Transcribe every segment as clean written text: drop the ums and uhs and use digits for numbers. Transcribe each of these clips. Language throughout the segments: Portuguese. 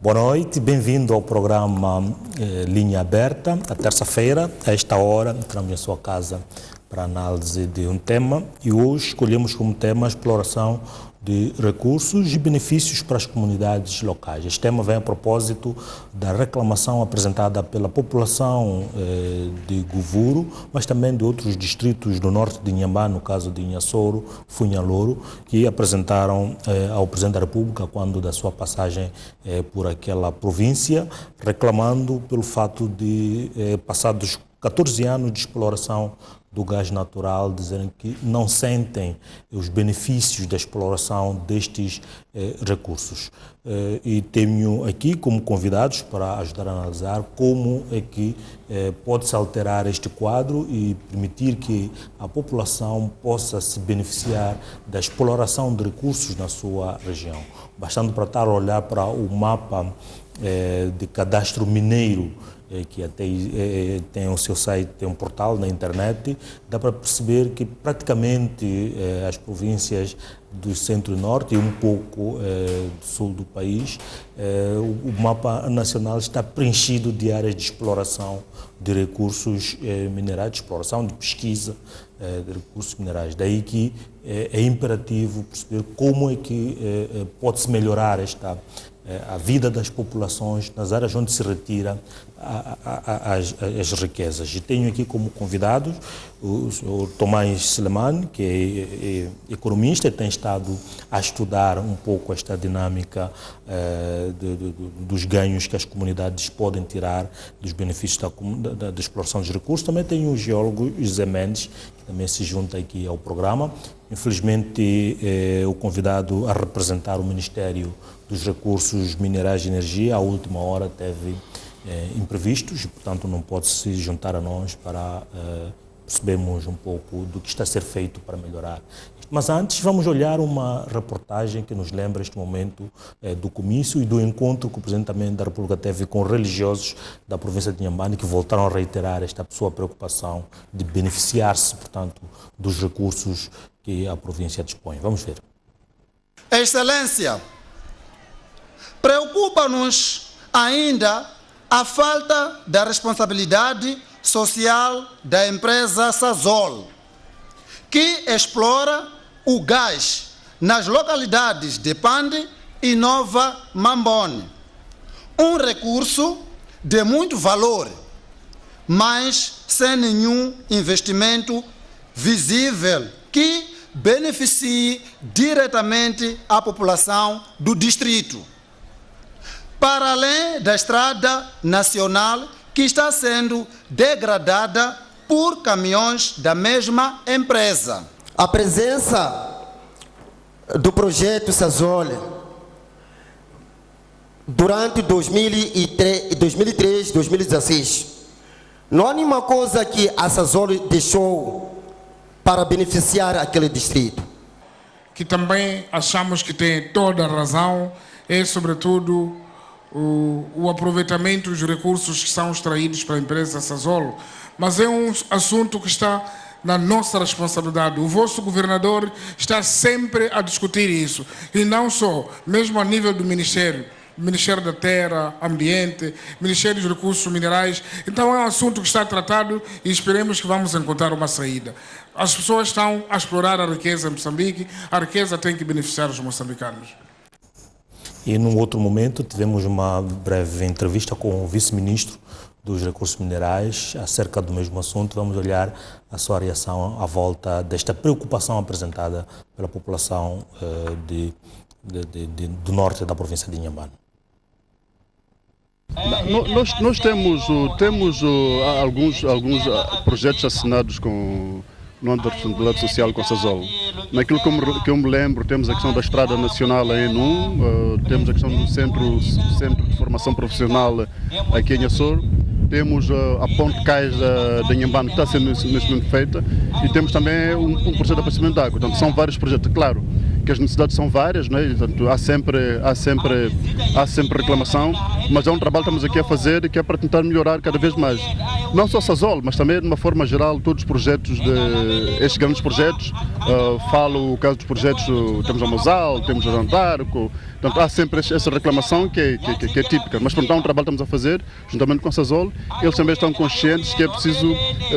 Boa noite, bem-vindo ao programa Linha Aberta. À terça-feira, a esta hora, entramos em sua casa para análise de um tema e hoje escolhemos como tema a exploração de recursos e benefícios para as comunidades locais. Este tema vem a propósito da reclamação apresentada pela população de Govuro, mas também de outros distritos do norte de Inhambane, no caso de Inhassoro, Funhalouro, que apresentaram ao Presidente da República quando da sua passagem por aquela província, reclamando pelo fato de, passados 14 anos de exploração do gás natural, dizerem que não sentem os benefícios da exploração destes recursos. E tenho aqui como convidados para ajudar a analisar como é que pode-se alterar este quadro e permitir que a população possa se beneficiar da exploração de recursos na sua região. Bastando para estar a olhar para o mapa de cadastro mineiro, que até tem o seu site, tem um portal na internet, dá para perceber que praticamente as províncias do centro e norte e um pouco do sul do país, o mapa nacional está preenchido de áreas de exploração de recursos minerais, de exploração, de pesquisa de recursos minerais. Daí que é imperativo perceber como é que pode-se melhorar a vida das populações nas áreas onde se retira as riquezas. E tenho aqui como convidados o Tomás Seleman, que é economista e tem estado a estudar um pouco esta dinâmica dos ganhos que as comunidades podem tirar dos benefícios da exploração dos recursos. Também tenho o geólogo José Mendes, que também se junta aqui ao programa. Infelizmente, o convidado a representar o Ministério dos Recursos Minerais e Energia, à última hora teve imprevistos e, portanto, não pode se juntar a nós para percebermos um pouco do que está a ser feito para melhorar. Mas antes, vamos olhar uma reportagem que nos lembra este momento do comício e do encontro que o Presidente também da República teve com religiosos da província de Inhambane, que voltaram a reiterar esta sua preocupação de beneficiar-se, portanto, dos recursos que a província dispõe. Vamos ver. Excelência, preocupa-nos ainda a falta da responsabilidade social da empresa Sasol, que explora o gás nas localidades de Pande e Nova Mambone. Um recurso de muito valor, mas sem nenhum investimento visível que beneficie diretamente a população do distrito. Para além da estrada nacional que está sendo degradada por caminhões da mesma empresa. A presença do projeto Sasol durante 2003, 2016, não há nenhuma coisa que a Sasol deixou para beneficiar aquele distrito. Que também achamos que tem toda a razão, é sobretudo o aproveitamento dos recursos que são extraídos pela empresa Sasol, mas é um assunto que está na nossa responsabilidade. O vosso governador está sempre a discutir isso, e não só, mesmo a nível do Ministério da Terra, Ambiente, Ministério dos Recursos Minerais. Então é um assunto que está tratado e esperemos que vamos encontrar uma saída. As pessoas estão a explorar a riqueza em Moçambique, a riqueza tem que beneficiar os moçambicanos. E num outro momento tivemos uma breve entrevista com o vice-ministro dos Recursos Minerais acerca do mesmo assunto. Vamos olhar a sua reação à volta desta preocupação apresentada pela população do norte da província de Inhambane. Nós temos alguns projetos assinados no âmbito da responsabilidade social com a Sasol. Naquilo que eu me lembro, temos a questão da Estrada Nacional em Enum, temos a questão do Centro de Formação Profissional aqui em Inhassoro, temos a Ponte Cais de Inhambane que está sendo neste momento feita, e temos também um projeto de abastecimento de água. Portanto, são vários projetos. Claro que as necessidades são várias, né? E, portanto, há sempre reclamação, mas é um trabalho que estamos aqui a fazer e que é para tentar melhorar cada vez mais. Não só Sazol, mas também de uma forma geral todos os projetos, estes grandes projetos. Falo o caso dos projetos, temos a Mosal, temos a Jantarco, portanto há sempre essa reclamação que é típica, mas pronto, há um trabalho que estamos a fazer juntamente com a Sazol. Eles também estão conscientes que é preciso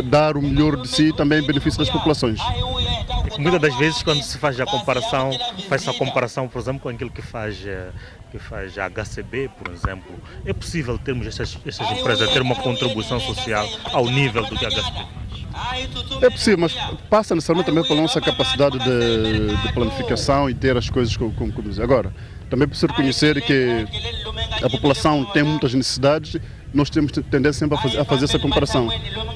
dar o melhor de si também em benefício das populações. Muitas das vezes, quando se faz a comparação, faz-se a comparação, por exemplo, com aquilo que faz a HCB, por exemplo. É possível termos essas empresas ter uma contribuição social ao nível do que a HCB? É possível, mas passa necessariamente também pela nossa capacidade de planificação e ter as coisas como dizer. Agora, também é preciso reconhecer que a população tem muitas necessidades. Nós temos tendência sempre a fazer essa comparação.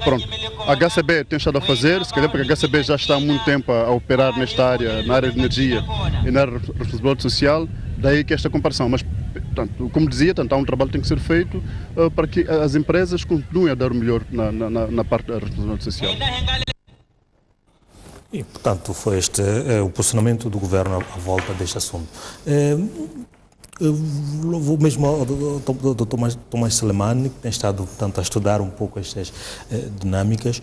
Pronto, a HCB tem estado a fazer, se calhar porque a HCB já está há muito tempo a operar nesta área, na área de energia e na área de responsabilidade social, daí que esta comparação. Mas, portanto, como dizia, há um trabalho que tem que ser feito para que as empresas continuem a dar o melhor na parte da responsabilidade social. E, portanto, foi este o posicionamento do Governo à volta deste assunto. Eu vou mesmo ao Dr. Tomás Selemani, que tem estado, portanto, a estudar um pouco estas dinâmicas.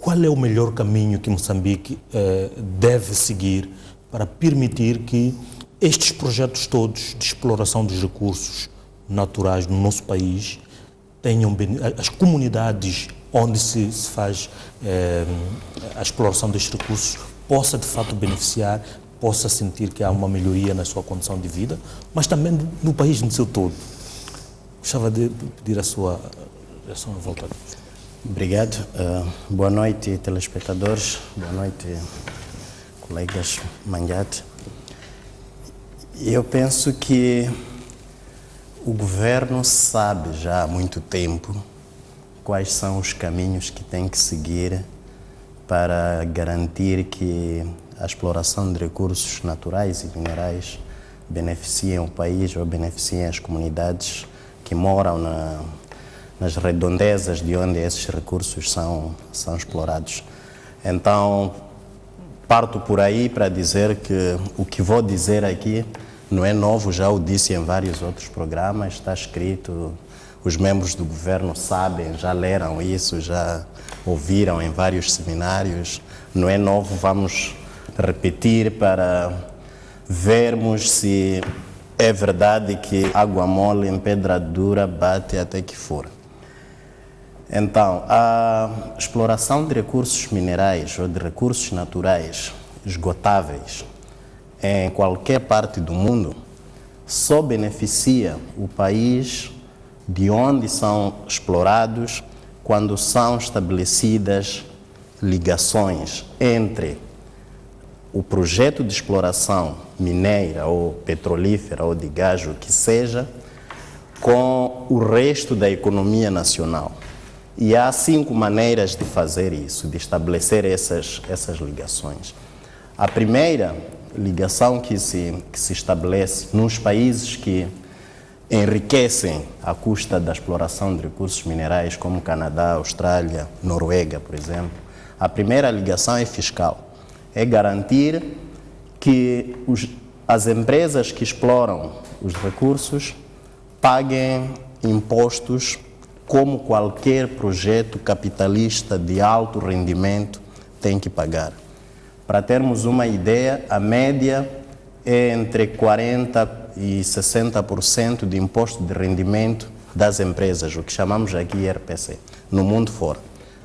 Qual é o melhor caminho que Moçambique deve seguir para permitir que estes projetos todos de exploração dos recursos naturais no nosso país tenham as comunidades onde se faz a exploração destes recursos possa de fato beneficiar, possa sentir que há uma melhoria na sua condição de vida, mas também no país no seu todo? Gostava de pedir a sua reação à volta disso. Obrigado. Boa noite, telespectadores. Boa noite, colegas Manhate. Eu penso que o governo sabe já há muito tempo quais são os caminhos que tem que seguir para garantir que a exploração de recursos naturais e minerais beneficiem o país ou beneficiem as comunidades que moram nas redondezas de onde esses recursos são explorados. Então, parto por aí para dizer que o que vou dizer aqui não é novo, já o disse em vários outros programas, está escrito, os membros do governo sabem, já leram isso, já ouviram em vários seminários, não é novo, vamos repetir para vermos se é verdade que água mole em pedra dura bate até que for. Então, a exploração de recursos minerais ou de recursos naturais esgotáveis em qualquer parte do mundo só beneficia o país de onde são explorados quando são estabelecidas ligações entre o projeto de exploração mineira ou petrolífera ou de gás, o que seja, com o resto da economia nacional. E há 5 maneiras de fazer isso, de estabelecer essas ligações. A primeira ligação que se estabelece nos países que enriquecem à custa da exploração de recursos minerais, como Canadá, Austrália, Noruega, por exemplo, a primeira ligação é fiscal. É garantir que as empresas que exploram os recursos paguem impostos como qualquer projeto capitalista de alto rendimento tem que pagar. Para termos uma ideia, a média é entre 40% e 60% de imposto de rendimento das empresas, o que chamamos aqui IRPC, no mundo fora.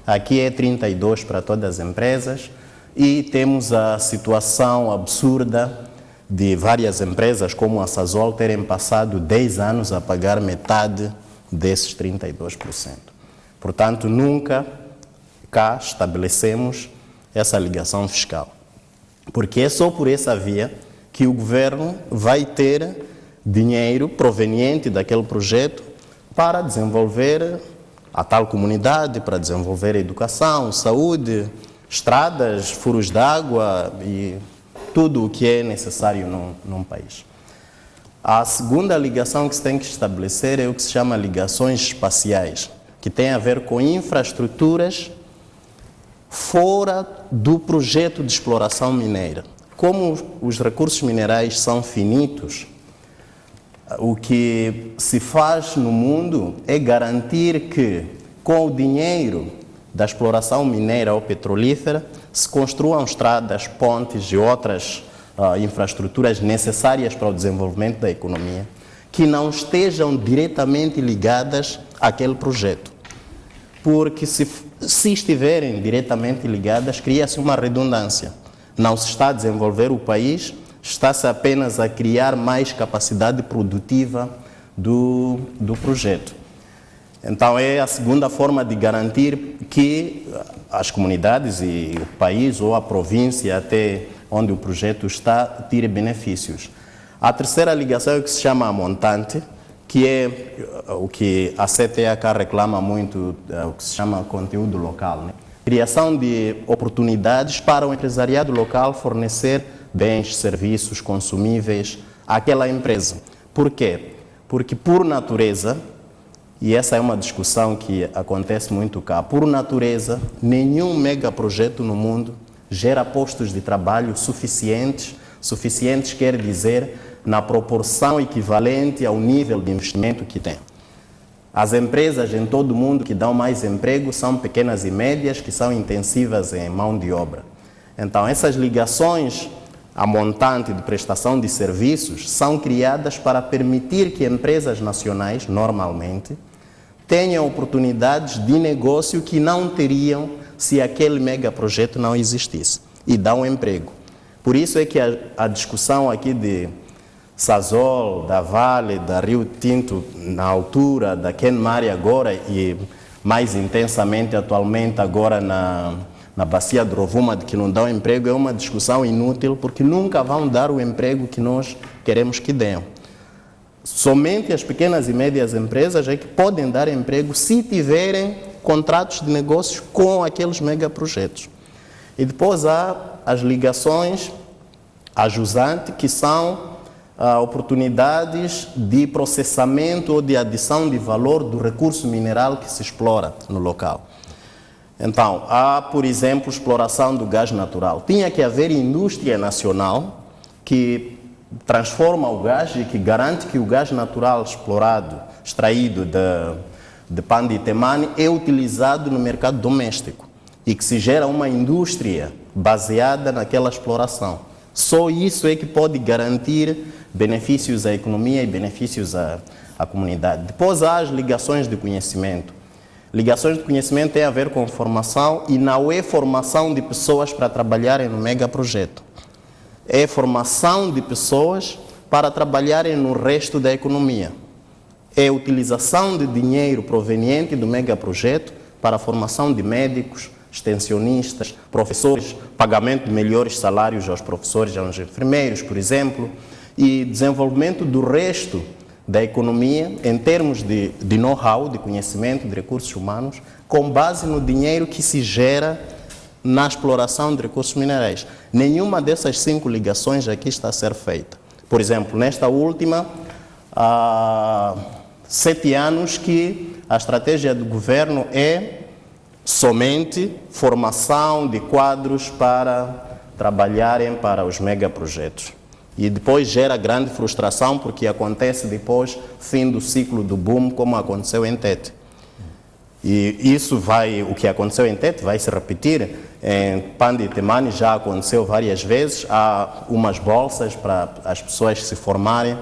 Aqui é 32% para todas as empresas e temos a situação absurda de várias empresas, como a Sazol, terem passado 10 anos a pagar metade desses 32%. Portanto, nunca cá estabelecemos essa ligação fiscal, porque é só por essa via que o governo vai ter dinheiro proveniente daquele projeto para desenvolver a tal comunidade, para desenvolver a educação, saúde, estradas, furos d'água e tudo o que é necessário num país. A segunda ligação que se tem que estabelecer é o que se chama ligações espaciais, que tem a ver com infraestruturas fora do projeto de exploração mineira, como os recursos minerais são finitos, o que se faz no mundo é garantir que, com o dinheiro da exploração mineira ou petrolífera, se construam estradas, pontes e outras infraestruturas necessárias para o desenvolvimento da economia, que não estejam diretamente ligadas àquele projeto. Porque se estiverem diretamente ligadas, cria-se uma redundância. Não se está a desenvolver o país, está-se apenas a criar mais capacidade produtiva do projeto. Então, é a segunda forma de garantir que as comunidades e o país ou a província até onde o projeto está tire benefícios. A terceira ligação é o que se chama a montante, que é o que a CTAK reclama muito, o que se chama conteúdo local, né? Criação de oportunidades para o empresariado local fornecer bens, serviços, consumíveis àquela empresa. Por quê? Porque, por natureza, e essa é uma discussão que acontece muito cá, por natureza, nenhum megaprojeto no mundo gera postos de trabalho suficientes. Suficientes quer dizer na proporção equivalente ao nível de investimento que tem. As empresas em todo o mundo que dão mais emprego são pequenas e médias, que são intensivas em mão de obra. Então, essas ligações a montante de prestação de serviços são criadas para permitir que empresas nacionais, normalmente, tenham oportunidades de negócio que não teriam se aquele megaprojeto não existisse, e dão emprego. Por isso é que a discussão aqui de Sasol, da Vale, da Rio Tinto, na altura, da Kenmare agora e mais intensamente atualmente agora na bacia de Rovuma, de que não dão emprego, é uma discussão inútil, porque nunca vão dar o emprego que nós queremos que dêem. Somente as pequenas e médias empresas é que podem dar emprego se tiverem contratos de negócios com aqueles megaprojetos. E depois há as ligações a jusante, que são oportunidades de processamento ou de adição de valor do recurso mineral que se explora no local. Então, há, por exemplo, exploração do gás natural. Tinha que haver indústria nacional que transforma o gás e que garante que o gás natural extraído de Panda e Temane é utilizado no mercado doméstico e que se gera uma indústria baseada naquela exploração. Só isso é que pode garantir benefícios à economia e benefícios à comunidade. Depois há as ligações de conhecimento. Ligações de conhecimento têm a ver com formação e não é formação de pessoas para trabalharem no megaprojeto. É formação de pessoas para trabalharem no resto da economia. É utilização de dinheiro proveniente do megaprojeto para a formação de médicos, extensionistas, professores, pagamento de melhores salários aos professores e aos enfermeiros, por exemplo, e desenvolvimento do resto da economia em termos de know-how, de conhecimento, de recursos humanos, com base no dinheiro que se gera na exploração de recursos minerais. Nenhuma dessas 5 ligações aqui está a ser feita. Por exemplo, nesta última, há 7 anos que a estratégia do governo é somente formação de quadros para trabalharem para os megaprojetos. E depois gera grande frustração, porque acontece depois fim do ciclo do boom, como aconteceu em Tete. E o que aconteceu em Tete vai se repetir. Em Panda e Temane já aconteceu várias vezes. Há umas bolsas para as pessoas se formarem.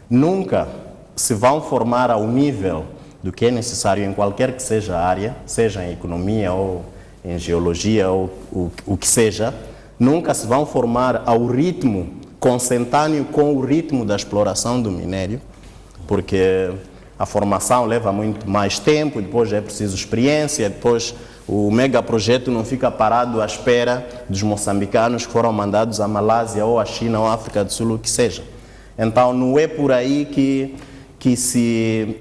Nunca se vão formar ao nível do que é necessário em qualquer que seja a área, seja em economia ou em geologia ou o que seja. Nunca se vão formar ao ritmo consentâneo com o ritmo da exploração do minério, porque a formação leva muito mais tempo, depois é preciso experiência, depois o megaprojeto não fica parado à espera dos moçambicanos que foram mandados à Malásia ou à China ou à África do Sul, o que seja. Então não é por aí que se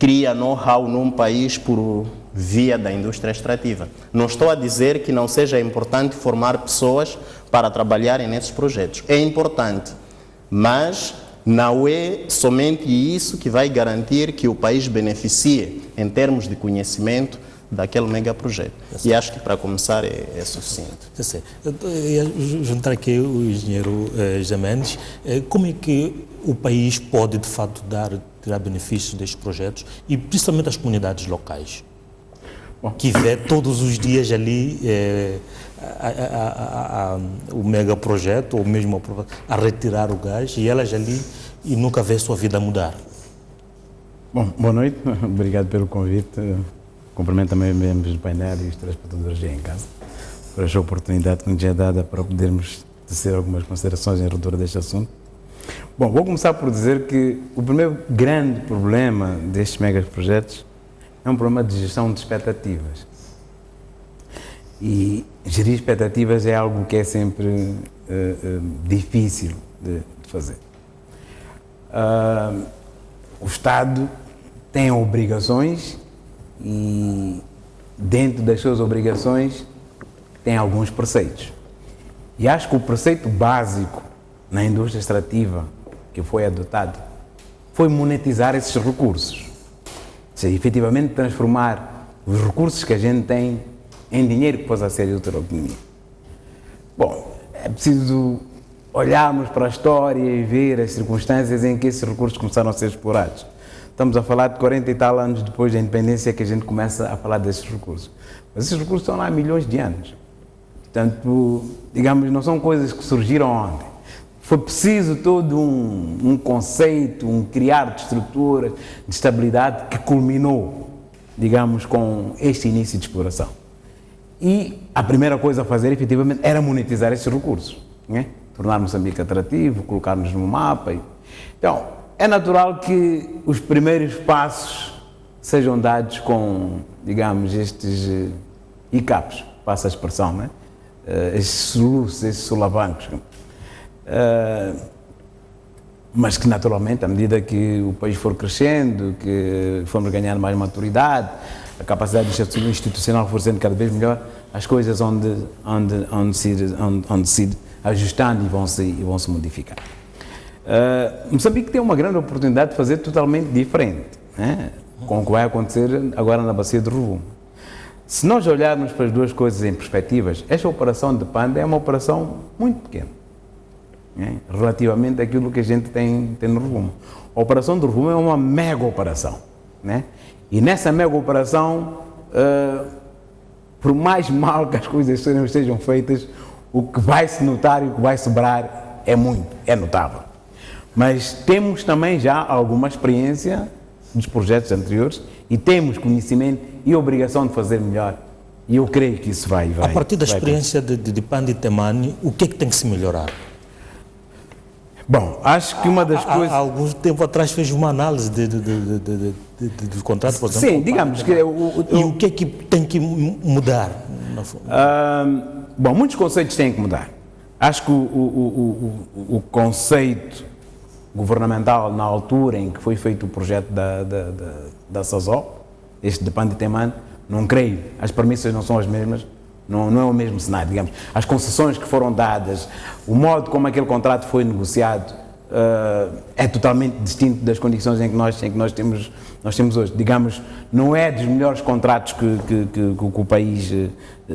cria know-how num país por via da indústria extrativa. Não estou a dizer que não seja importante formar pessoas para trabalharem nesses projetos. É importante, mas não é somente isso que vai garantir que o país beneficie, em termos de conhecimento, daquele megaprojeto. E acho que para começar é suficiente. Eu ia juntar aqui o engenheiro José Mendes. Como é que o país pode, de fato, tirar benefícios destes projetos e principalmente as comunidades locais? Que vê todos os dias ali o megaprojeto, ou mesmo a retirar o gás, e elas ali e nunca vê a sua vida mudar. Bom, boa noite, obrigado pelo convite. Cumprimento também os membros do painel e os telespectadores aí em casa por esta oportunidade que nos é dada para podermos tecer algumas considerações em redor deste assunto. Bom, vou começar por dizer que o primeiro grande problema destes megaprojetos é um problema de gestão de expectativas. E gerir expectativas é algo que é sempre difícil de fazer. O Estado tem obrigações e, dentro das suas obrigações, tem alguns preceitos. E acho que o preceito básico na indústria extrativa que foi adotado foi monetizar esses recursos. Ou seja, efetivamente transformar os recursos que a gente tem em dinheiro que possa ser útil à economia. Bom, é preciso olharmos para a história e ver as circunstâncias em que esses recursos começaram a ser explorados. Estamos a falar de 40 e tal anos depois da independência que a gente começa a falar desses recursos. Mas esses recursos estão lá há milhões de anos. Portanto, digamos, não são coisas que surgiram ontem. Foi preciso todo um conceito, um criar de estruturas, de estabilidade que culminou, digamos, com este início de exploração. E a primeira coisa a fazer, efetivamente, era monetizar esses recursos, né? Tornar Moçambique atrativo, colocar-nos no mapa. Então, é natural que os primeiros passos sejam dados com, digamos, estes hiccups, passa a expressão, né? Estes soluços, estes solavancos. Mas que, naturalmente, à medida que o país for crescendo, que formos ganhar mais maturidade, a capacidade institucional for sendo cada vez melhor, as coisas onde se ir ajustando e vão se modificar. Moçambique tem uma grande oportunidade de fazer totalmente diferente, né? Com o que vai acontecer agora na bacia de Rovuma. Se nós olharmos para as duas coisas em perspectivas, esta operação de Panda é uma operação muito pequena, né? Relativamente àquilo que a gente tem no Rovuma. A operação de Rovuma é uma mega operação, né? E nessa mega operação, por mais mal que as coisas sejam feitas, o que vai se notar e o que vai sobrar é notável. Mas temos também já alguma experiência dos projetos anteriores e temos conhecimento e obrigação de fazer melhor. E eu creio que isso vai. A partir da experiência de Panda e Temane, o que é que tem que se melhorar? Bom, acho que uma das coisas... Há algum tempo atrás fez uma análise do contrato, por exemplo. Sim, digamos que... E o que é que tem que mudar? Bom, muitos conceitos têm que mudar. Acho que o conceito governamental na altura em que foi feito o projeto da Sazol, este de Panda e Temane, não creio, as premissas não são as mesmas, não é o mesmo cenário, digamos. As concessões que foram dadas, o modo como aquele contrato foi negociado é totalmente distinto das condições em que nós temos hoje. Digamos, não é dos melhores contratos que o país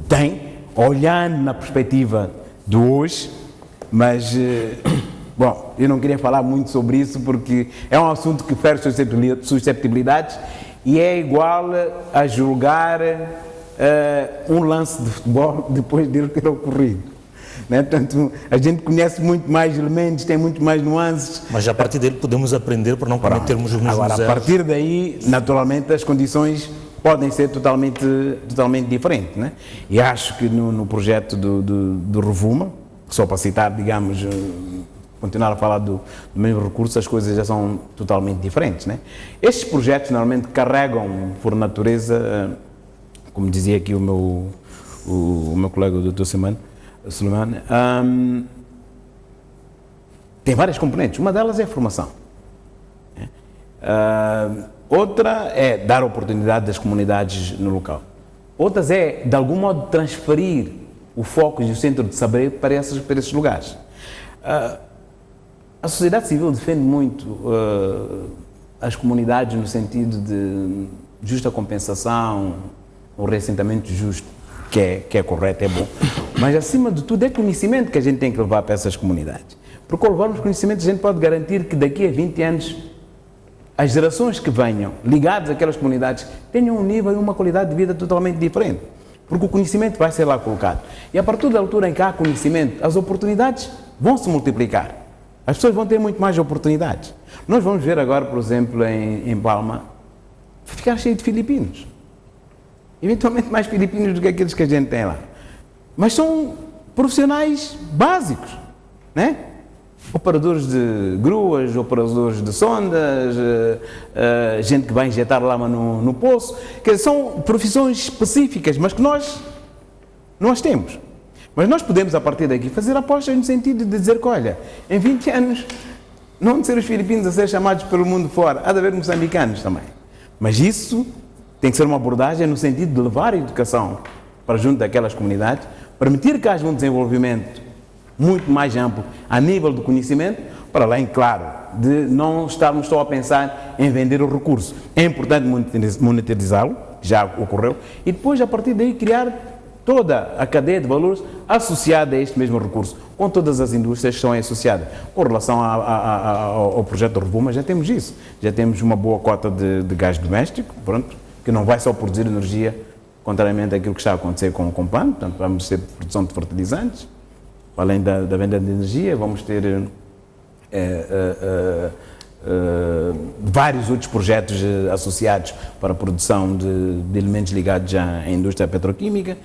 tem, olhando na perspectiva de hoje, mas, bom, eu não queria falar muito sobre isso porque é um assunto que fere susceptibilidades e é igual a julgar um lance de futebol depois dele ter ocorrido, né? Portanto, a gente conhece muito mais elementos, tem muito mais nuances. Mas a partir dele podemos aprender para não cometermos os mesmos erros. Agora, a partir daí, naturalmente, as condições podem ser totalmente diferentes, né? E acho que no projeto do Rovuma, só para citar, digamos, continuar a falar do mesmo recurso, as coisas já são totalmente diferentes, né? Estes projetos normalmente carregam, por natureza, como dizia aqui o meu colega, o Dr. Suleiman, tem várias componentes. Uma delas é a formação. Outra é dar oportunidade das comunidades no local. Outras é, de algum modo, transferir o foco e o centro de saber para esses lugares. A sociedade civil defende muito as comunidades no sentido de justa compensação, um reassentamento justo, que é correto, é bom. Mas, acima de tudo, é conhecimento que a gente tem que levar para essas comunidades. Porque ao levarmos conhecimento, a gente pode garantir que daqui a 20 anos, as gerações que venham ligadas àquelas comunidades tenham um nível e uma qualidade de vida totalmente diferente. Porque o conhecimento vai ser lá colocado. E a partir da altura em que há conhecimento, as oportunidades vão se multiplicar. As pessoas vão ter muito mais oportunidades. Nós vamos ver agora, por exemplo, em Palma, ficar cheio de filipinos. Eventualmente mais filipinos do que aqueles que a gente tem lá. Mas são profissionais básicos, né? Operadores de gruas, operadores de sondas, gente que vai injetar lama no poço, que são profissões específicas, mas que nós temos. Mas nós podemos, a partir daqui, fazer apostas no sentido de dizer que, olha, em 20 anos, não de ser os filipinos a ser chamados pelo mundo fora, há de haver moçambicanos também. Mas isso tem que ser uma abordagem no sentido de levar a educação para junto daquelas comunidades, permitir que haja um desenvolvimento muito mais amplo a nível do conhecimento, para além, claro, de não estarmos só a pensar em vender o recurso. É importante monetarizá-lo, já ocorreu, e depois, a partir daí, criar toda a cadeia de valores associada a este mesmo recurso, com todas as indústrias que são associadas. Com relação ao projeto do Rovuma, já temos isso. Já temos uma boa cota de gás doméstico, pronto, que não vai só produzir energia, contrariamente àquilo que está a acontecer com o PAN, portanto, vamos ter produção de fertilizantes, além da venda de energia, vamos ter vários outros projetos associados para a produção de elementos ligados à indústria petroquímica,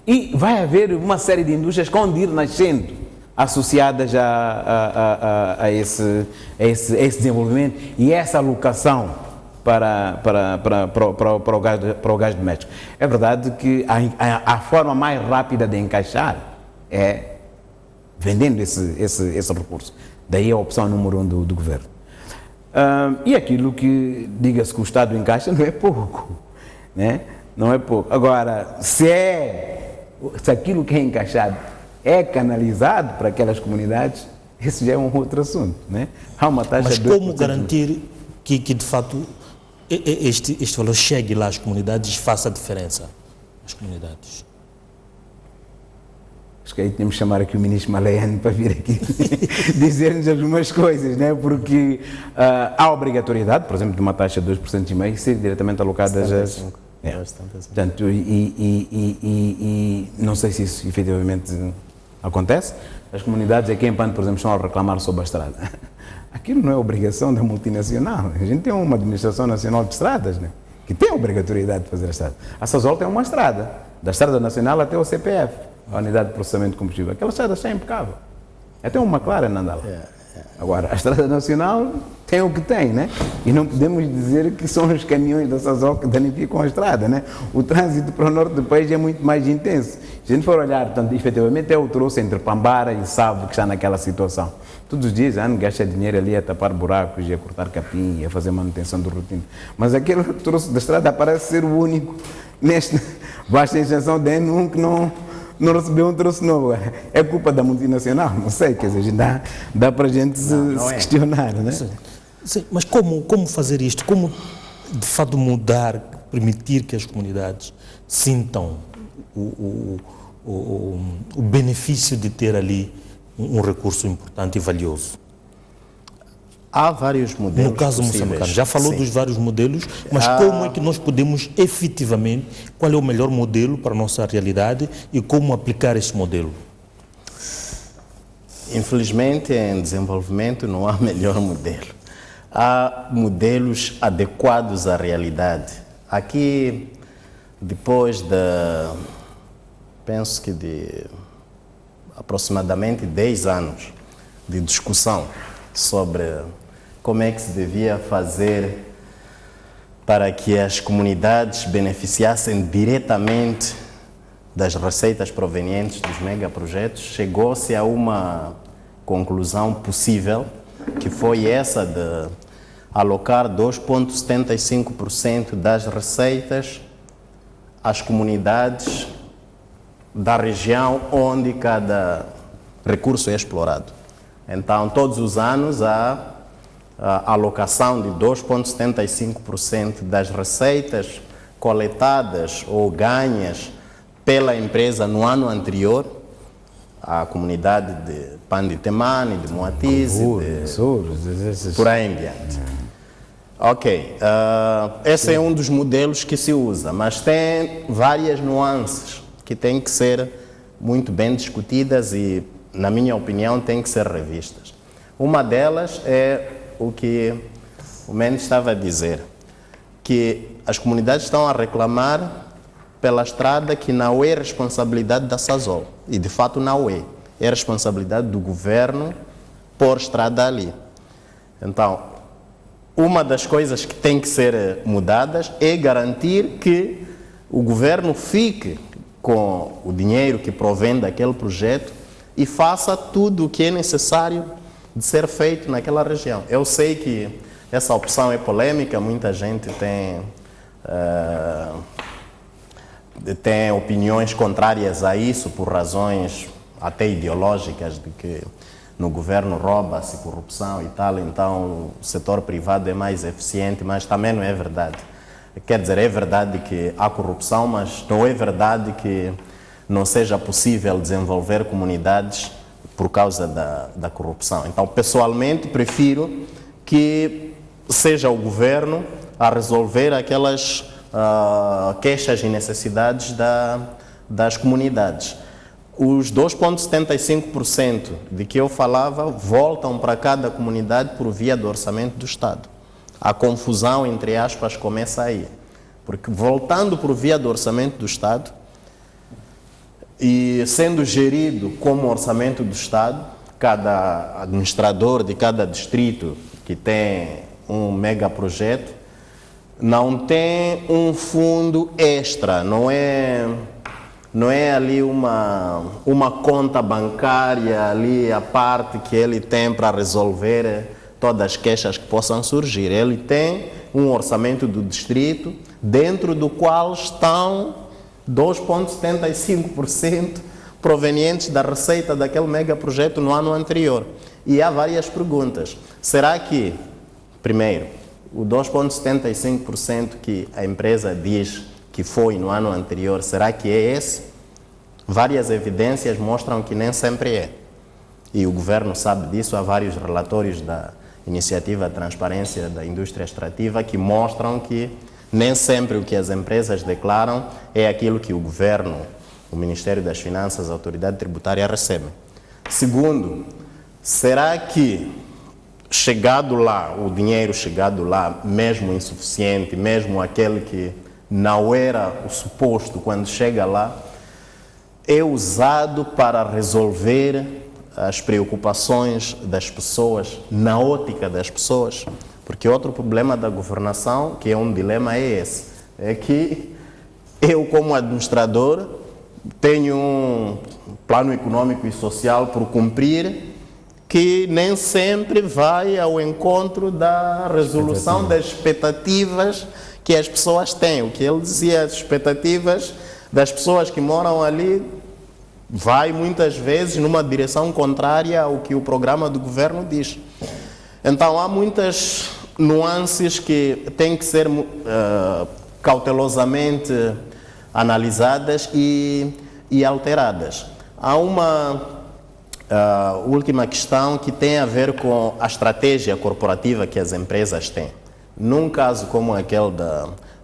e vai haver uma série de indústrias que vão ir nascendo associadas a esse desenvolvimento e essa alocação para o gás doméstico. É verdade que a forma mais rápida de encaixar é vendendo esse recurso. Daí a opção número 1 do governo. E aquilo que, diga-se que o Estado encaixa, não é pouco, né? Não é pouco. Agora, se aquilo que é encaixado é canalizado para aquelas comunidades, esse já é um outro assunto, né? Há uma taxa. Mas como garantir que de fato este valor chegue lá às comunidades e faça a diferença às comunidades? Acho que aí temos que chamar aqui o ministro Maleiane para vir aqui dizer-nos algumas coisas, né? Porque há obrigatoriedade, por exemplo, de uma taxa de 2,5% ser diretamente alocada às... Portanto, e não sei se isso efetivamente acontece. As comunidades aqui em Pano, por exemplo, estão a reclamar sobre a estrada. Aquilo não é obrigação da multinacional. A gente tem uma administração nacional de estradas, né? Que tem a obrigatoriedade de fazer a estrada. A Sasol tem uma estrada, da estrada nacional até o CPF, a unidade de processamento de combustível. Aquela estrada está impecável. Até uma McLaren anda lá. Agora, a estrada nacional tem o que tem, né? E não podemos dizer que são os caminhões da Sasol que danificam a estrada, né? O trânsito para o norte do país é muito mais intenso. Se a gente for olhar, portanto, efetivamente é o troço entre Pambara e Savo que está naquela situação. Todos os dias gasta dinheiro ali a tapar buracos e a cortar capim e a fazer manutenção do rotina. Mas aquele troço da estrada parece ser o único nesta vasta extensão de N1 que não recebeu um troço novo. É culpa da multinacional? Não sei, quer dizer, dá para a gente se questionar, né? Sim, mas como fazer isto? Como, de fato, mudar, permitir que as comunidades sintam o benefício de ter ali um recurso importante e valioso? Há vários modelos. No caso moçambicano, já falou dos vários modelos, mas como é que nós podemos efetivamente, qual é o melhor modelo para a nossa realidade e como aplicar esse modelo? Infelizmente, em desenvolvimento não há melhor modelo. Há modelos adequados à realidade. Aqui, depois penso que de aproximadamente 10 anos de discussão sobre como é que se devia fazer para que as comunidades beneficiassem diretamente das receitas provenientes dos megaprojetos, chegou-se a uma conclusão possível, que foi essa de alocar 2,75% das receitas às comunidades da região onde cada recurso é explorado. Então, todos os anos há a alocação de 2,75% das receitas coletadas ou ganhas pela empresa no ano anterior, a comunidade de Panditemane, de Moatize, por aí em diante. Ok, esse é um dos modelos que se usa, mas tem várias nuances que têm que ser muito bem discutidas e, na minha opinião, têm que ser revistas. Uma delas é o que o Mendes estava a dizer, que as comunidades estão a reclamar pela estrada que não é responsabilidade da Sazol. E, de fato, não é. É responsabilidade do governo pôr estrada ali. Então, uma das coisas que tem que ser mudadas é garantir que o governo fique com o dinheiro que provém daquele projeto e faça tudo o que é necessário de ser feito naquela região. Eu sei que essa opção é polêmica, muita gente tem opiniões contrárias a isso por razões até ideológicas, de que no governo rouba-se corrupção e tal, então o setor privado é mais eficiente, mas também não é verdade. Quer dizer, é verdade que há corrupção, mas não é verdade que não seja possível desenvolver comunidades por causa da corrupção. Então, pessoalmente, prefiro que seja o governo a resolver aquelas queixas e necessidades das comunidades. Os 2,75% de que eu falava voltam para cada comunidade por via do orçamento do Estado. A confusão, entre aspas, começa aí. Porque voltando por via do orçamento do Estado e sendo gerido como orçamento do Estado, cada administrador de cada distrito que tem um megaprojeto não tem um fundo extra, não é ali uma conta bancária ali a parte que ele tem para resolver todas as queixas que possam surgir. Ele tem um orçamento do distrito dentro do qual estão 2,75% provenientes da receita daquele megaprojeto no ano anterior. E há várias perguntas. Será que, primeiro, o 2,75% que a empresa diz que foi no ano anterior, será que é esse? Várias evidências mostram que nem sempre é. E o governo sabe disso, há vários relatórios da Iniciativa de Transparência da Indústria Extrativa que mostram que nem sempre o que as empresas declaram é aquilo que o governo, o Ministério das Finanças, a Autoridade Tributária recebem. Segundo, será que chegado lá, o dinheiro chegado lá, mesmo insuficiente, mesmo aquele que não era o suposto quando chega lá, é usado para resolver as preocupações das pessoas, na ótica das pessoas? Porque outro problema da governação, que é um dilema, é esse. É que eu, como administrador, tenho um plano econômico e social por cumprir que nem sempre vai ao encontro da resolução das expectativas que as pessoas têm. O que ele dizia, as expectativas das pessoas que moram ali vai muitas vezes numa direção contrária ao que o programa do governo diz. Então há muitas nuances que têm que ser cautelosamente analisadas e alteradas. Há uma última questão que tem a ver com a estratégia corporativa que as empresas têm. Num caso como aquele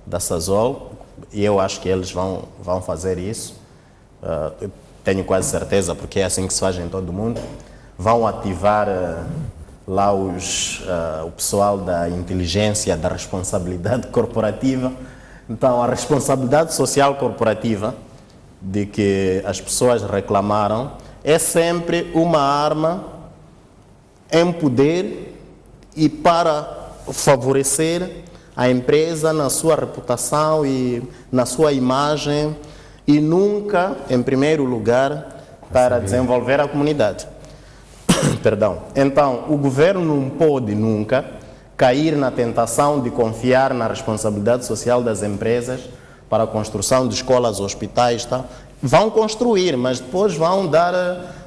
da Sazol, e eu acho que eles vão fazer isso, tenho quase certeza, porque é assim que se faz em todo o mundo, vão ativar lá o pessoal da inteligência da responsabilidade corporativa. Então, a responsabilidade social corporativa de que as pessoas reclamaram é sempre uma arma em poder e para favorecer a empresa na sua reputação e na sua imagem e nunca, em primeiro lugar, para desenvolver a comunidade. Perdão. Então, o governo não pode nunca cair na tentação de confiar na responsabilidade social das empresas para a construção de escolas, hospitais e tal. Vão construir, mas depois vão dar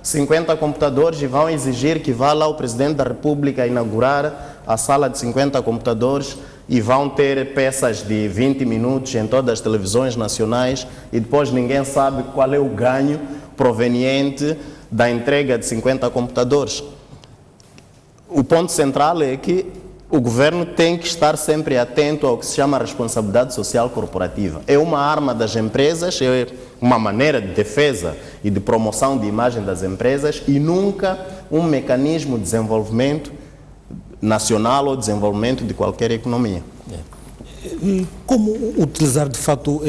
50 computadores e vão exigir que vá lá o Presidente da República inaugurar a sala de 50 computadores e vão ter peças de 20 minutos em todas as televisões nacionais e depois ninguém sabe qual é o ganho proveniente da entrega de 50 computadores. O ponto central é que o governo tem que estar sempre atento ao que se chama responsabilidade social corporativa. É uma arma das empresas, é uma maneira de defesa e de promoção de imagem das empresas e nunca um mecanismo de desenvolvimento nacional ou desenvolvimento de qualquer economia. E como utilizar, de fato,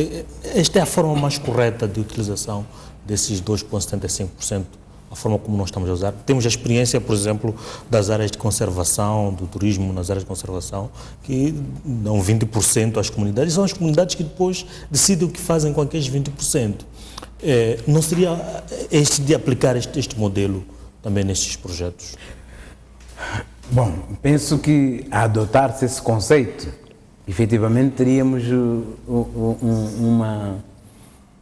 esta é a forma mais correta de utilização desses 2,75%, a forma como nós estamos a usar? Temos a experiência, por exemplo, das áreas de conservação, do turismo nas áreas de conservação, que dão 20% às comunidades, e são as comunidades que depois decidem o que fazem com aqueles 20%. Não seria este de aplicar este modelo também nestes projetos? Bom, penso que a adotar-se esse conceito, efetivamente teríamos uma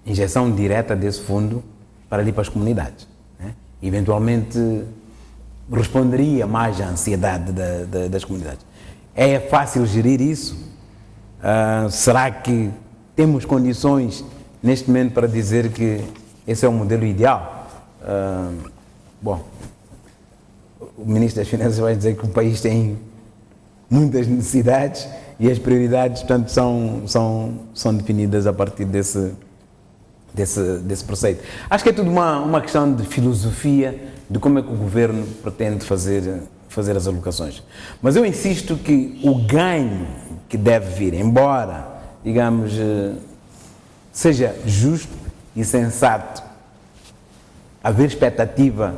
injeção direta desse fundo para ali para as comunidades, né? Eventualmente responderia mais à ansiedade das comunidades. É fácil gerir isso? Será que temos condições neste momento para dizer que esse é o modelo ideal? Bom, o Ministro das Finanças vai dizer que o país tem muitas necessidades e as prioridades, portanto, são definidas a partir desse preceito. Acho que é tudo uma questão de filosofia de como é que o governo pretende fazer as alocações. Mas eu insisto que o ganho que deve vir, embora, digamos, seja justo e sensato, haver expectativa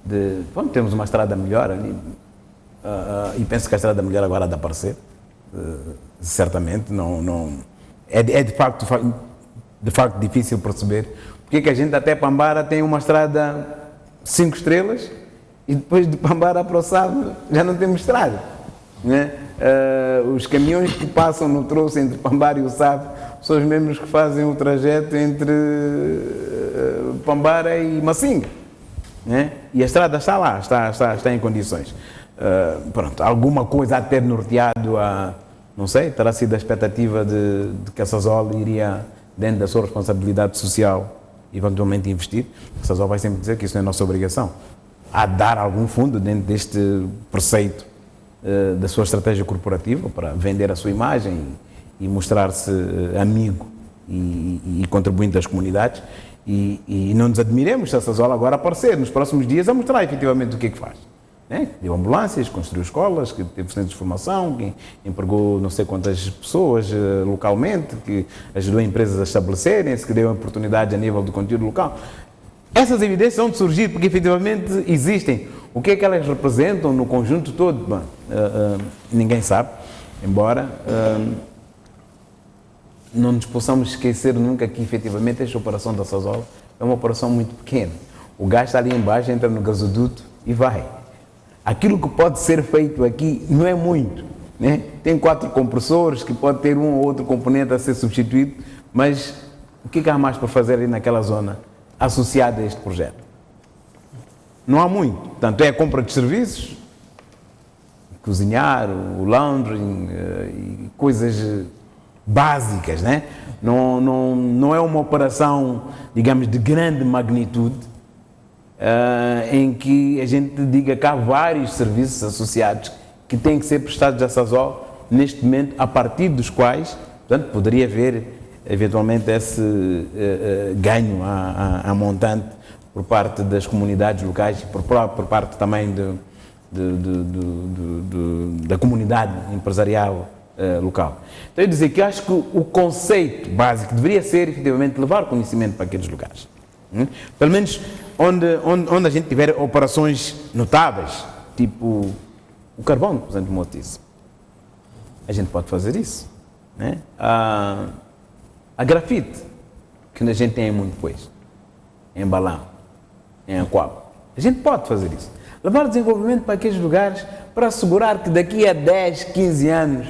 de, vamos, temos uma estrada melhor ali, e penso que a estrada melhor agora há de aparecer, certamente, é de facto difícil perceber porque é que a gente até Pambara tem uma estrada 5 estrelas e depois de Pambara para o Sado já não temos estrada, né? Os caminhões que passam no troço entre Pambara e o Sado são os mesmos que fazem o trajeto entre Pambara e Massinga, né? E a estrada está lá, está em condições. Pronto, alguma coisa a ter norteado não sei, terá sido a expectativa de que a Sasol iria, dentro da sua responsabilidade social, eventualmente investir. A Sasol vai sempre dizer que isso não é nossa obrigação. Há de dar algum fundo dentro deste preceito da sua estratégia corporativa para vender a sua imagem e mostrar-se amigo e contribuinte das comunidades. E não nos admiremos se a Sasol agora aparecer nos próximos dias a mostrar efetivamente o que é que faz. Que deu ambulâncias, construiu escolas, que teve centros de formação, que empregou não sei quantas pessoas localmente, que ajudou empresas a estabelecerem-se, que deu oportunidades a nível do conteúdo local. Essas evidências vão surgir porque efetivamente existem. O que é que elas representam no conjunto todo? Bom, ninguém sabe, embora não nos possamos esquecer nunca que efetivamente esta operação da Sasol é uma operação muito pequena. O gás está ali embaixo, entra no gasoduto e vai. Aquilo que pode ser feito aqui não é muito, né? Tem 4 compressores que pode ter um ou outro componente a ser substituído, mas o que há mais para fazer ali naquela zona associada a este projeto? Não há muito. Portanto, é a compra de serviços, cozinhar, o laundering e coisas básicas, né? Não é uma operação, digamos, de grande magnitude, em que a gente diga que há vários serviços associados que têm que ser prestados à Sasol neste momento, a partir dos quais, portanto, poderia haver eventualmente esse ganho a montante por parte das comunidades locais e por parte também da comunidade empresarial local. Então, eu dizer que acho que o conceito básico deveria ser efetivamente levar conhecimento para aqueles lugares. Pelo menos onde a gente tiver operações notáveis, tipo o carvão, por exemplo, Motice. A gente pode fazer isso, né? A grafite, que a gente tem em Montepois, em Balão, em Aquaba. A gente pode fazer isso. Levar desenvolvimento para aqueles lugares para assegurar que daqui a 10, 15 anos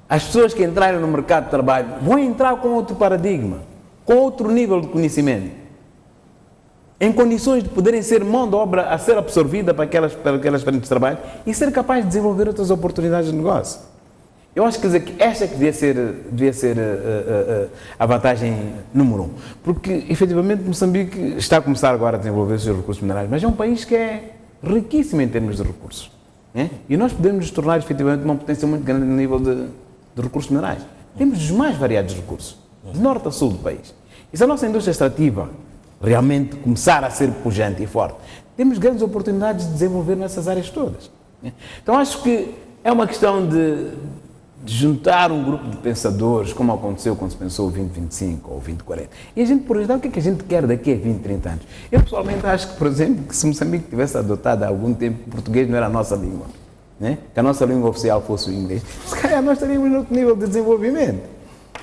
as pessoas que entrarem no mercado de trabalho vão entrar com outro paradigma, com outro nível de conhecimento, em condições de poderem ser mão de obra a ser absorvida para aquelas frentes de trabalho e ser capaz de desenvolver outras oportunidades de negócio. Eu acho que esta que devia ser a vantagem número 1. Porque, efetivamente, Moçambique está a começar agora a desenvolver os seus recursos minerais, mas é um país que é riquíssimo em termos de recursos. Né? E nós podemos nos tornar, efetivamente, uma potência muito grande no nível de recursos minerais. Temos os mais variados recursos, de norte a sul do país. E se a nossa indústria extrativa realmente começar a ser pujante e forte, temos grandes oportunidades de desenvolver nessas áreas todas. Né? Então, acho que é uma questão de juntar um grupo de pensadores, como aconteceu quando se pensou o 2025 ou o 2040. E a gente perguntar o que é que a gente quer daqui a 20, 30 anos. Eu pessoalmente acho que, por exemplo, que se Moçambique tivesse adotado há algum tempo o português não era a nossa língua, né? Que a nossa língua oficial fosse o inglês, se calhar nós estaríamos no outro nível de desenvolvimento.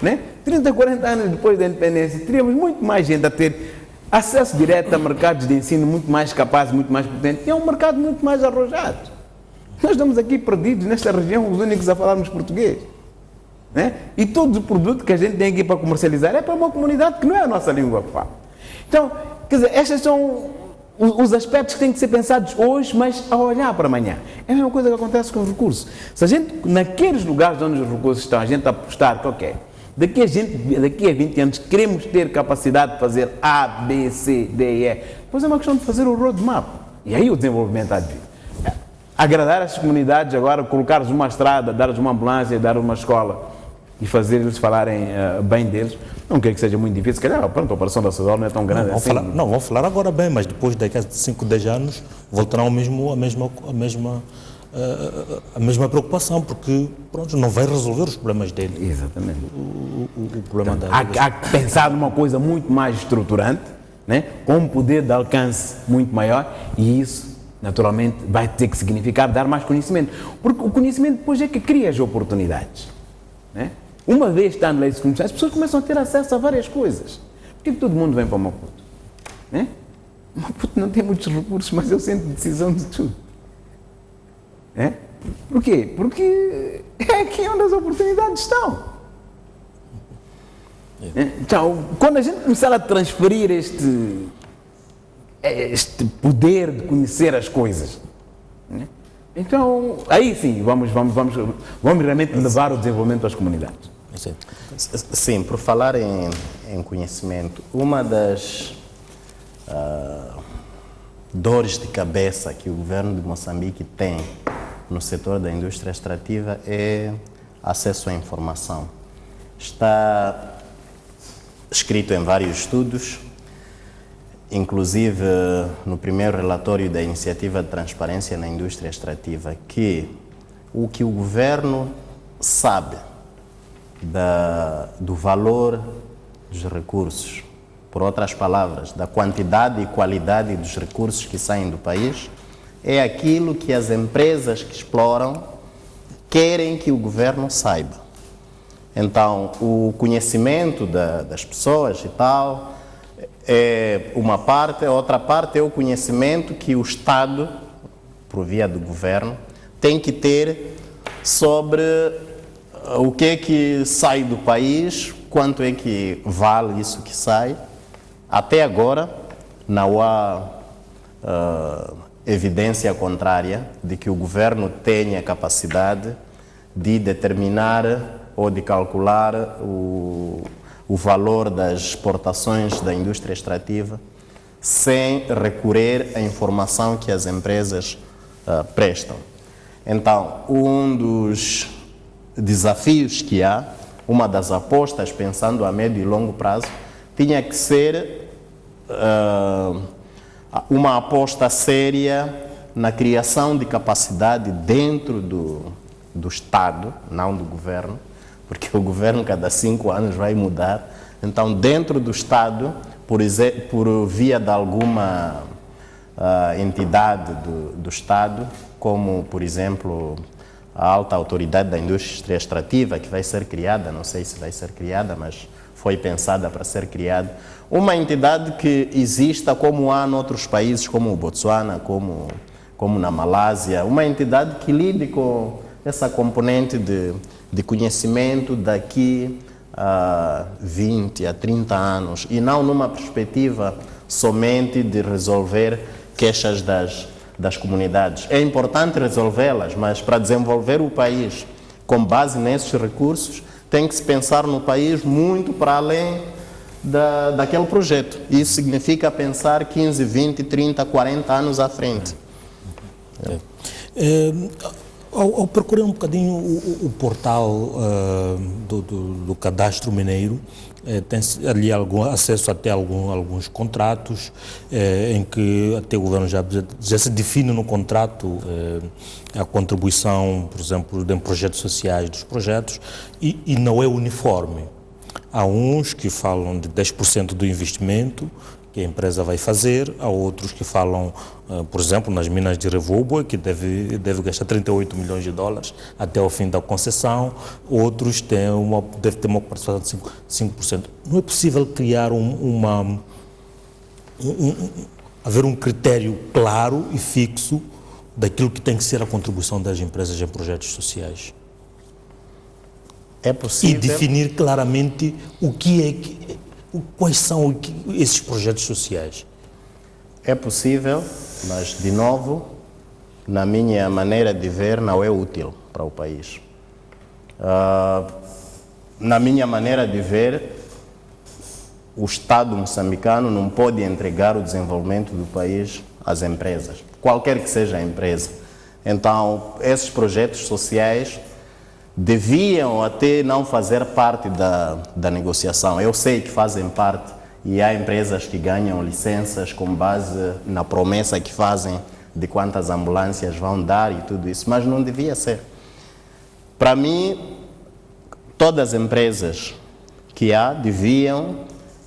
Né? 30, 40 anos depois da independência, teríamos muito mais gente a ter acesso direto a mercados de ensino muito mais capazes, muito mais potentes, e é um mercado muito mais arrojado. Nós estamos aqui perdidos nesta região, os únicos a falarmos português. Né? E todo o produto que a gente tem aqui para comercializar é para uma comunidade que não é a nossa língua que fala. Então, quer dizer, estes são os aspectos que têm que ser pensados hoje, mas a olhar para amanhã. É a mesma coisa que acontece com os recursos. Se a gente, naqueles lugares onde os recursos estão, a gente apostar que, ok, daqui a 20 anos queremos ter capacidade de fazer A, B, C, D e E, depois é uma questão de fazer o roadmap. E aí o desenvolvimento há de vir. Agradar as comunidades agora, colocar-lhes uma estrada, dar-lhes uma ambulância, dar uma escola e fazer-lhes falarem bem deles, não quero que seja muito difícil. Se calhar, pronto, a operação da Sazol não é tão grande assim. Vão falar agora bem, mas depois daqui a 5, 10 anos voltarão a mesma preocupação, porque pronto, não vai resolver os problemas dele. Exatamente. O problema então, há que pensar numa coisa muito mais estruturante, né? Com um poder de alcance muito maior, e isso naturalmente vai ter que significar dar mais conhecimento, porque o conhecimento depois é que cria as oportunidades. Né? Uma vez estando lá, as pessoas começam a ter acesso a várias coisas. Por que todo mundo vem para Maputo? Né? Maputo não tem muitos recursos, mas é o centro de decisão de tudo. É? Por quê? Porque é aqui onde as oportunidades estão. Então, quando a gente começar a transferir este poder de conhecer as coisas, né? Então, aí sim, vamos realmente levar o desenvolvimento às comunidades. Sim, por falar em conhecimento, uma das dores de cabeça que o governo de Moçambique tem no setor da indústria extrativa é acesso à informação. Está escrito em vários estudos, inclusive no primeiro relatório da Iniciativa de Transparência na Indústria Extrativa, que o que o governo sabe do valor dos recursos, por outras palavras, da quantidade e qualidade dos recursos que saem do país, é aquilo que as empresas que exploram querem que o governo saiba. Então, o conhecimento das pessoas e tal é uma parte, a outra parte é o conhecimento que o Estado, por via do governo, tem que ter sobre o que é que sai do país, quanto é que vale isso que sai. Até agora, não há evidência contrária de que o governo tenha capacidade de determinar ou de calcular o valor das exportações da indústria extrativa sem recorrer à informação que as empresas prestam. Então, um dos desafios que há, uma das apostas pensando a médio e longo prazo, tinha que ser uma aposta séria na criação de capacidade dentro do Estado, não do governo, porque o governo cada 5 anos vai mudar. Então, dentro do Estado, por via de alguma entidade do Estado, como, por exemplo, a Alta Autoridade da Indústria Extrativa, que vai ser criada, não sei se vai ser criada, mas foi pensada para ser criada, uma entidade que exista como há em outros países, como o Botsuana, como na Malásia, uma entidade que lide com essa componente de conhecimento daqui a 20, a 30 anos, e não numa perspectiva somente de resolver queixas das comunidades. É importante resolvê-las, mas para desenvolver o país com base nesses recursos, tem que se pensar no país muito para além daquele projeto. Isso significa pensar 15, 20, 30, 40 anos à frente. Ao procurar um bocadinho o portal do cadastro mineiro, tem ali acesso até alguns contratos em que até o governo já se define no contrato a contribuição, por exemplo, em projetos sociais dos projetos e não é uniforme. Há uns que falam de 10% do investimento que a empresa vai fazer, há outros que falam, por exemplo, nas minas de Revubo, que deve gastar 38 milhões de dólares até o fim da concessão, outros devem ter uma participação de 5%. Não é possível criar haver um critério claro e fixo daquilo que tem que ser a contribuição das empresas em projetos sociais? É possível. E definir claramente quais são esses projetos sociais? É possível, mas, de novo, na minha maneira de ver, não é útil para o país. Na minha maneira de ver, o Estado moçambicano não pode entregar o desenvolvimento do país às empresas, qualquer que seja a empresa. Então, esses projetos sociais deviam até não fazer parte da negociação. Eu sei que fazem parte e há empresas que ganham licenças com base na promessa que fazem de quantas ambulâncias vão dar e tudo isso, mas não devia ser. Para mim, todas as empresas que há deviam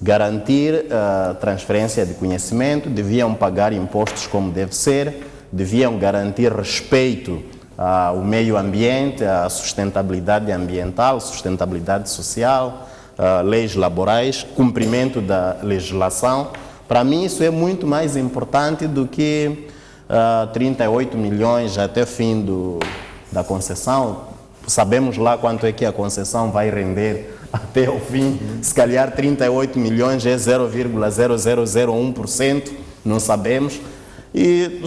garantir a transferência de conhecimento, deviam pagar impostos como deve ser, deviam garantir respeito ao meio ambiente, à sustentabilidade ambiental, sustentabilidade social, leis laborais, cumprimento da legislação. Para mim isso é muito mais importante do que 38 milhões até o fim da concessão. Sabemos lá quanto é que a concessão vai render até o fim. Se calhar 38 milhões é 0,0001%, não sabemos. E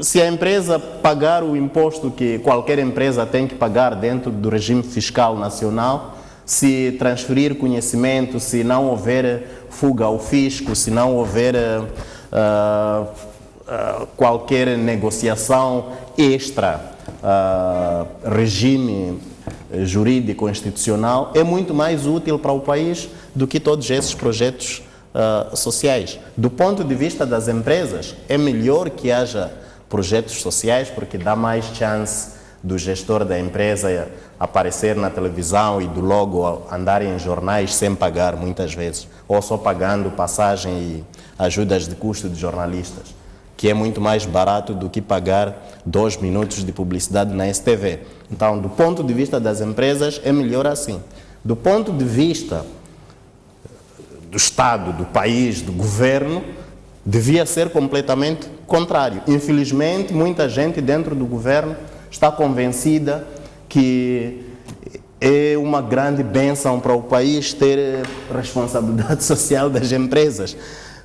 se a empresa pagar o imposto que qualquer empresa tem que pagar dentro do regime fiscal nacional, se transferir conhecimento, se não houver fuga ao fisco, se não houver qualquer negociação extra, regime jurídico institucional, é muito mais útil para o país do que todos esses projetos sociais. Do ponto de vista das empresas, é melhor que haja projetos sociais, porque dá mais chance do gestor da empresa aparecer na televisão e do logo andar em jornais sem pagar muitas vezes, ou só pagando passagem e ajudas de custo de jornalistas, que é muito mais barato do que pagar 2 minutos de publicidade na STV. Então, do ponto de vista das empresas, é melhor assim. Do ponto de vista do Estado, do país, do governo, devia ser completamente contrário. Infelizmente, muita gente dentro do governo está convencida que é uma grande bênção para o país ter responsabilidade social das empresas.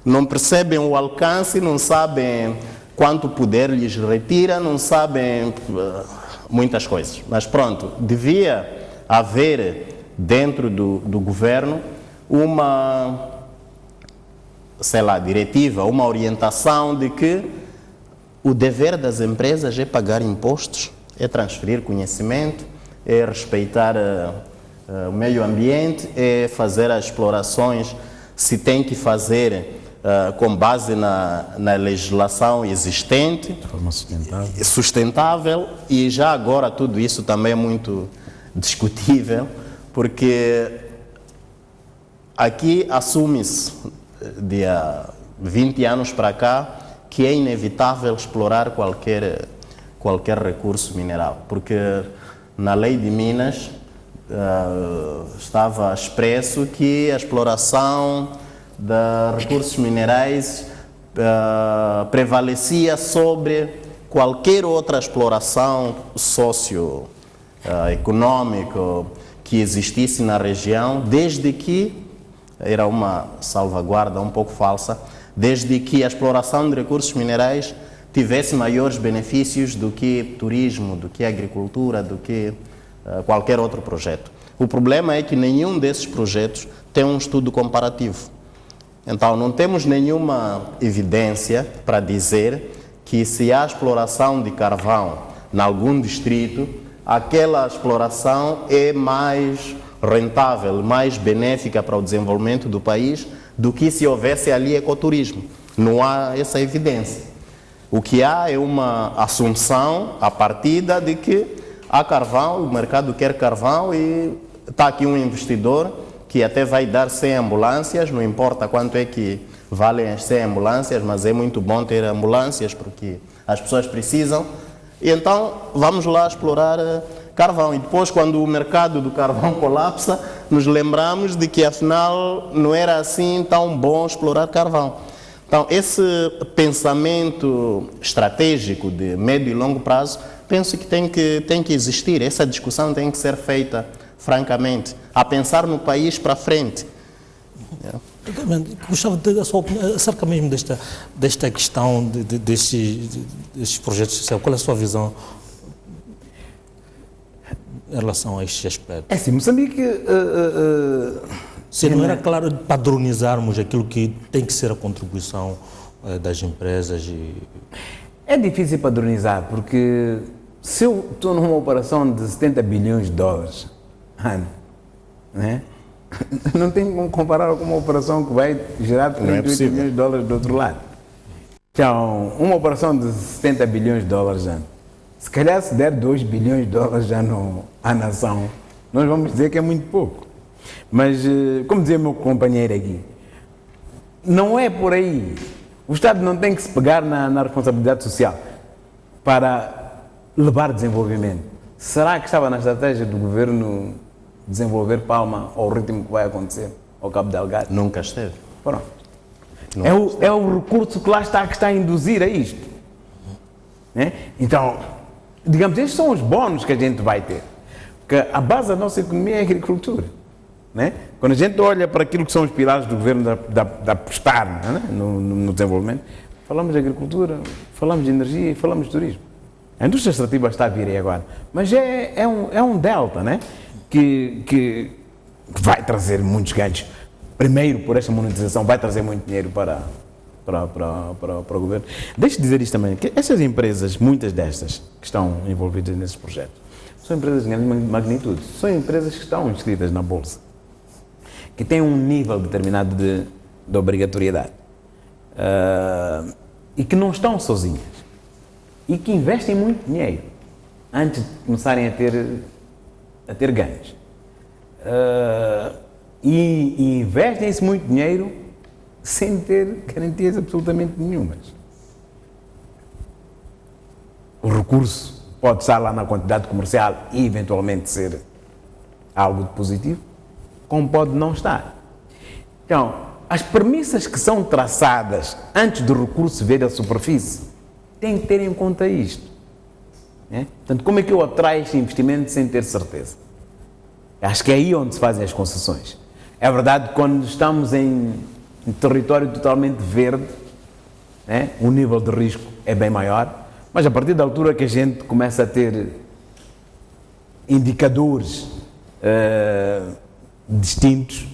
Não percebem o alcance, não sabem quanto poder lhes retira, não sabem muitas coisas. Mas pronto, devia haver dentro do governo uma, diretiva, uma orientação de que o dever das empresas é pagar impostos, é transferir conhecimento, é respeitar o meio ambiente, é fazer as explorações, se tem que fazer com base na legislação existente, de forma sustentável, e já agora tudo isso também é muito discutível, porque aqui assume-se de há 20 anos para cá que é inevitável explorar qualquer recurso mineral, porque na lei de Minas estava expresso que a exploração de recursos minerais prevalecia sobre qualquer outra exploração socioeconômica que existisse na região, desde que, era uma salvaguarda um pouco falsa, desde que a exploração de recursos minerais tivesse maiores benefícios do que turismo, do que agricultura, do que qualquer outro projeto. O problema é que nenhum desses projetos tem um estudo comparativo. Então, não temos nenhuma evidência para dizer que se há exploração de carvão em algum distrito, aquela exploração é mais rentável, mais benéfica para o desenvolvimento do país do que se houvesse ali ecoturismo. Não há essa evidência. O que há é uma assunção a partida de que há carvão, o mercado quer carvão e está aqui um investidor que até vai dar 100 ambulâncias, não importa quanto é que valem as 100 ambulâncias, mas é muito bom ter ambulâncias porque as pessoas precisam. E então vamos lá explorar carvão. E depois, quando o mercado do carvão colapsa, nos lembramos de que afinal não era assim tão bom explorar carvão. Então, esse pensamento estratégico de médio e longo prazo, penso que tem que existir. Essa discussão tem que ser feita francamente, a pensar no país para frente. Gostava de ter a sua opinião acerca mesmo desta questão destes projetos sociais. Qual é a sua visão em relação a este aspecto? É assim, Moçambique... Se não era claro padronizarmos aquilo que tem que ser a contribuição das empresas e... É difícil padronizar, porque se eu estou numa operação de 70 bilhões de dólares ano, né? Não tem como comparar com uma operação que vai gerar 38 milhões de dólares do outro lado. Então, uma operação de 70 bilhões de dólares ano, se calhar se der 2 bilhões de dólares ano à nação, nós vamos dizer que é muito pouco. Mas, como dizia o meu companheiro aqui, não é por aí. O Estado não tem que se pegar na responsabilidade social para levar desenvolvimento. Será que estava na estratégia do governo desenvolver Palma ao ritmo que vai acontecer ao Cabo Delgado? Nunca esteve. Pronto. É o recurso que lá está, que está a induzir a isto. Né? Então, digamos, estes são os bónus que a gente vai ter. Porque a base da nossa economia é a agricultura. Né? Quando a gente olha para aquilo que são os pilares do governo de apostar, né? no desenvolvimento, falamos de agricultura, falamos de energia e falamos de turismo. A indústria extrativa está a vir aí agora, mas é um delta, né? que vai trazer muitos ganhos. Primeiro, por esta monetização, vai trazer muito dinheiro para o governo. Deixe-me dizer isto também, que essas empresas, muitas destas que estão envolvidas nesses projetos, são empresas de grande magnitude, são empresas que estão inscritas na Bolsa, que têm um nível determinado de obrigatoriedade e que não estão sozinhas e que investem muito dinheiro antes de começarem a ter ganhos. E investem-se muito dinheiro sem ter garantias absolutamente nenhumas. O recurso pode estar lá na quantidade comercial e eventualmente ser algo de positivo, como pode não estar. Então, as premissas que são traçadas antes do recurso ver a superfície têm que ter em conta isto. Né? Portanto, como é que eu atraio este investimento sem ter certeza? Acho que é aí onde se fazem as concessões. É verdade que quando estamos em território totalmente verde, né, o nível de risco é bem maior, mas a partir da altura que a gente começa a ter indicadores distintos,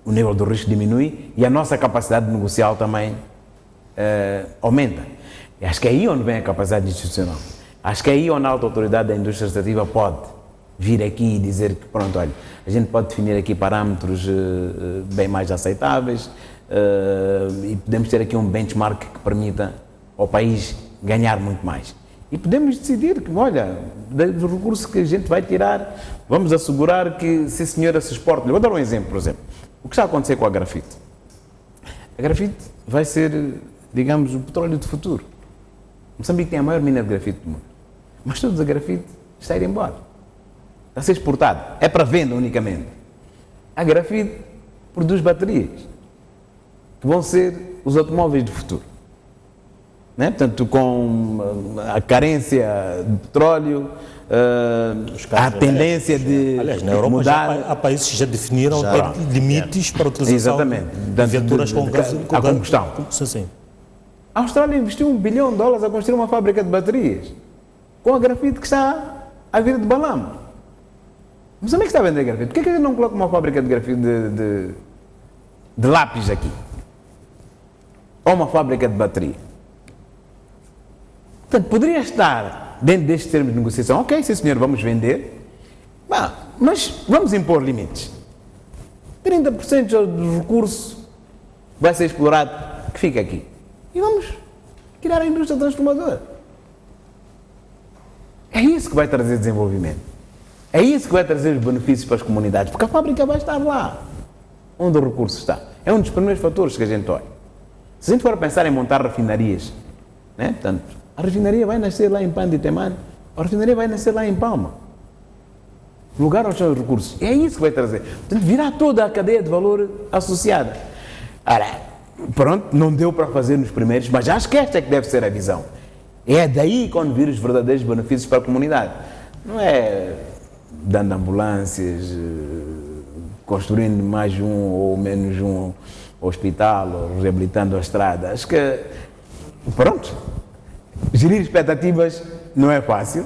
o nível do risco diminui e a nossa capacidade de negociar também aumenta. E acho que é aí onde vem a capacidade institucional. Acho que é aí onde a alta autoridade da indústria extrativa pode vir aqui e dizer que, pronto, olha, a gente pode definir aqui parâmetros bem mais aceitáveis e podemos ter aqui um benchmark que permita ao país ganhar muito mais. E podemos decidir que, olha, dos recursos que a gente vai tirar, vamos assegurar que, se a senhora se exporta. Eu vou dar um exemplo, por exemplo. O que está a acontecer com a grafite? A grafite vai ser, digamos, o petróleo do futuro. Moçambique tem a maior mina de grafite do mundo. Mas toda a grafite está a ir embora. Está a ser exportado. É para venda unicamente. A grafite produz baterias, que vão ser os automóveis do futuro. Né? Portanto, com a carência de petróleo, a tendência de aliás, na Europa mudar... há países que já definiram limites para a utilização de viaturas com combustão. Sim. A Austrália investiu $1 bilhão a construir uma fábrica de baterias com a grafite que está a vir de Balama. Moçambique está a vender grafite. Por que a gente não coloca uma fábrica de grafite de lápis aqui? Ou uma fábrica de bateria? Portanto, poderia estar dentro destes termos de negociação. Ok, sim senhor, vamos vender. Mas vamos impor limites. 30% do recurso vai ser explorado, que fica aqui. E vamos criar a indústria transformadora. É isso que vai trazer desenvolvimento. É isso que vai trazer os benefícios para as comunidades, porque a fábrica vai estar lá, onde o recurso está. É um dos primeiros fatores que a gente olha. Se a gente for a pensar em montar refinarias, né? Portanto, a refinaria vai nascer lá em Panditemane, a refinaria vai nascer lá em Palma. Lugar aos seus recursos. É isso que vai trazer. Portanto, virá toda a cadeia de valor associada. Ora, pronto, não deu para fazer nos primeiros, mas acho que esta é que deve ser a visão. É daí quando vir os verdadeiros benefícios para a comunidade. Não é dando ambulâncias, construindo mais um ou menos um hospital, ou reabilitando a estrada. Acho que, pronto, gerir expectativas não é fácil.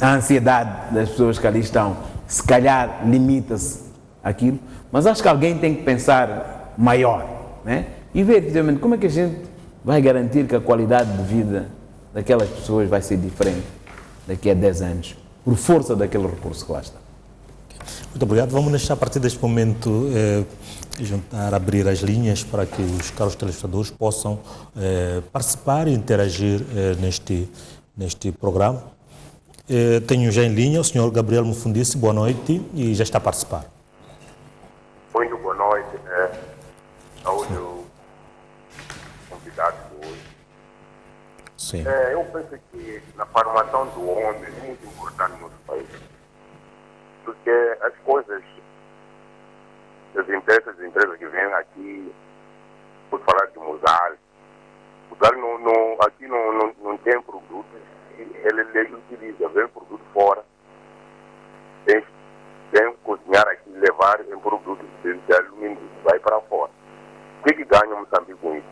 A ansiedade das pessoas que ali estão, se calhar, limita-se àquilo, mas acho que alguém tem que pensar maior, né? E ver, efetivamente, como é que a gente vai garantir que a qualidade de vida daquelas pessoas vai ser diferente daqui a 10 anos, por força daquele recurso que lá está. Muito obrigado. Vamos deixar a partir deste momento abrir as linhas para que os caros telespectadores possam participar e interagir neste programa. Tenho já em linha o senhor Gabriel Mufundice, boa noite, e já está a participar. Muito boa noite, saúde o convidado de hoje. Sim. Eu penso que na formação do homem é muito importante no nosso país, porque as coisas, as empresas que vêm aqui, por falar de Mozart aqui não tem produtos, ele utiliza, vem produto fora, vem cozinhar aqui, levar em produtos de alumínio, vai para fora. O que ganha o Moçambique com isso?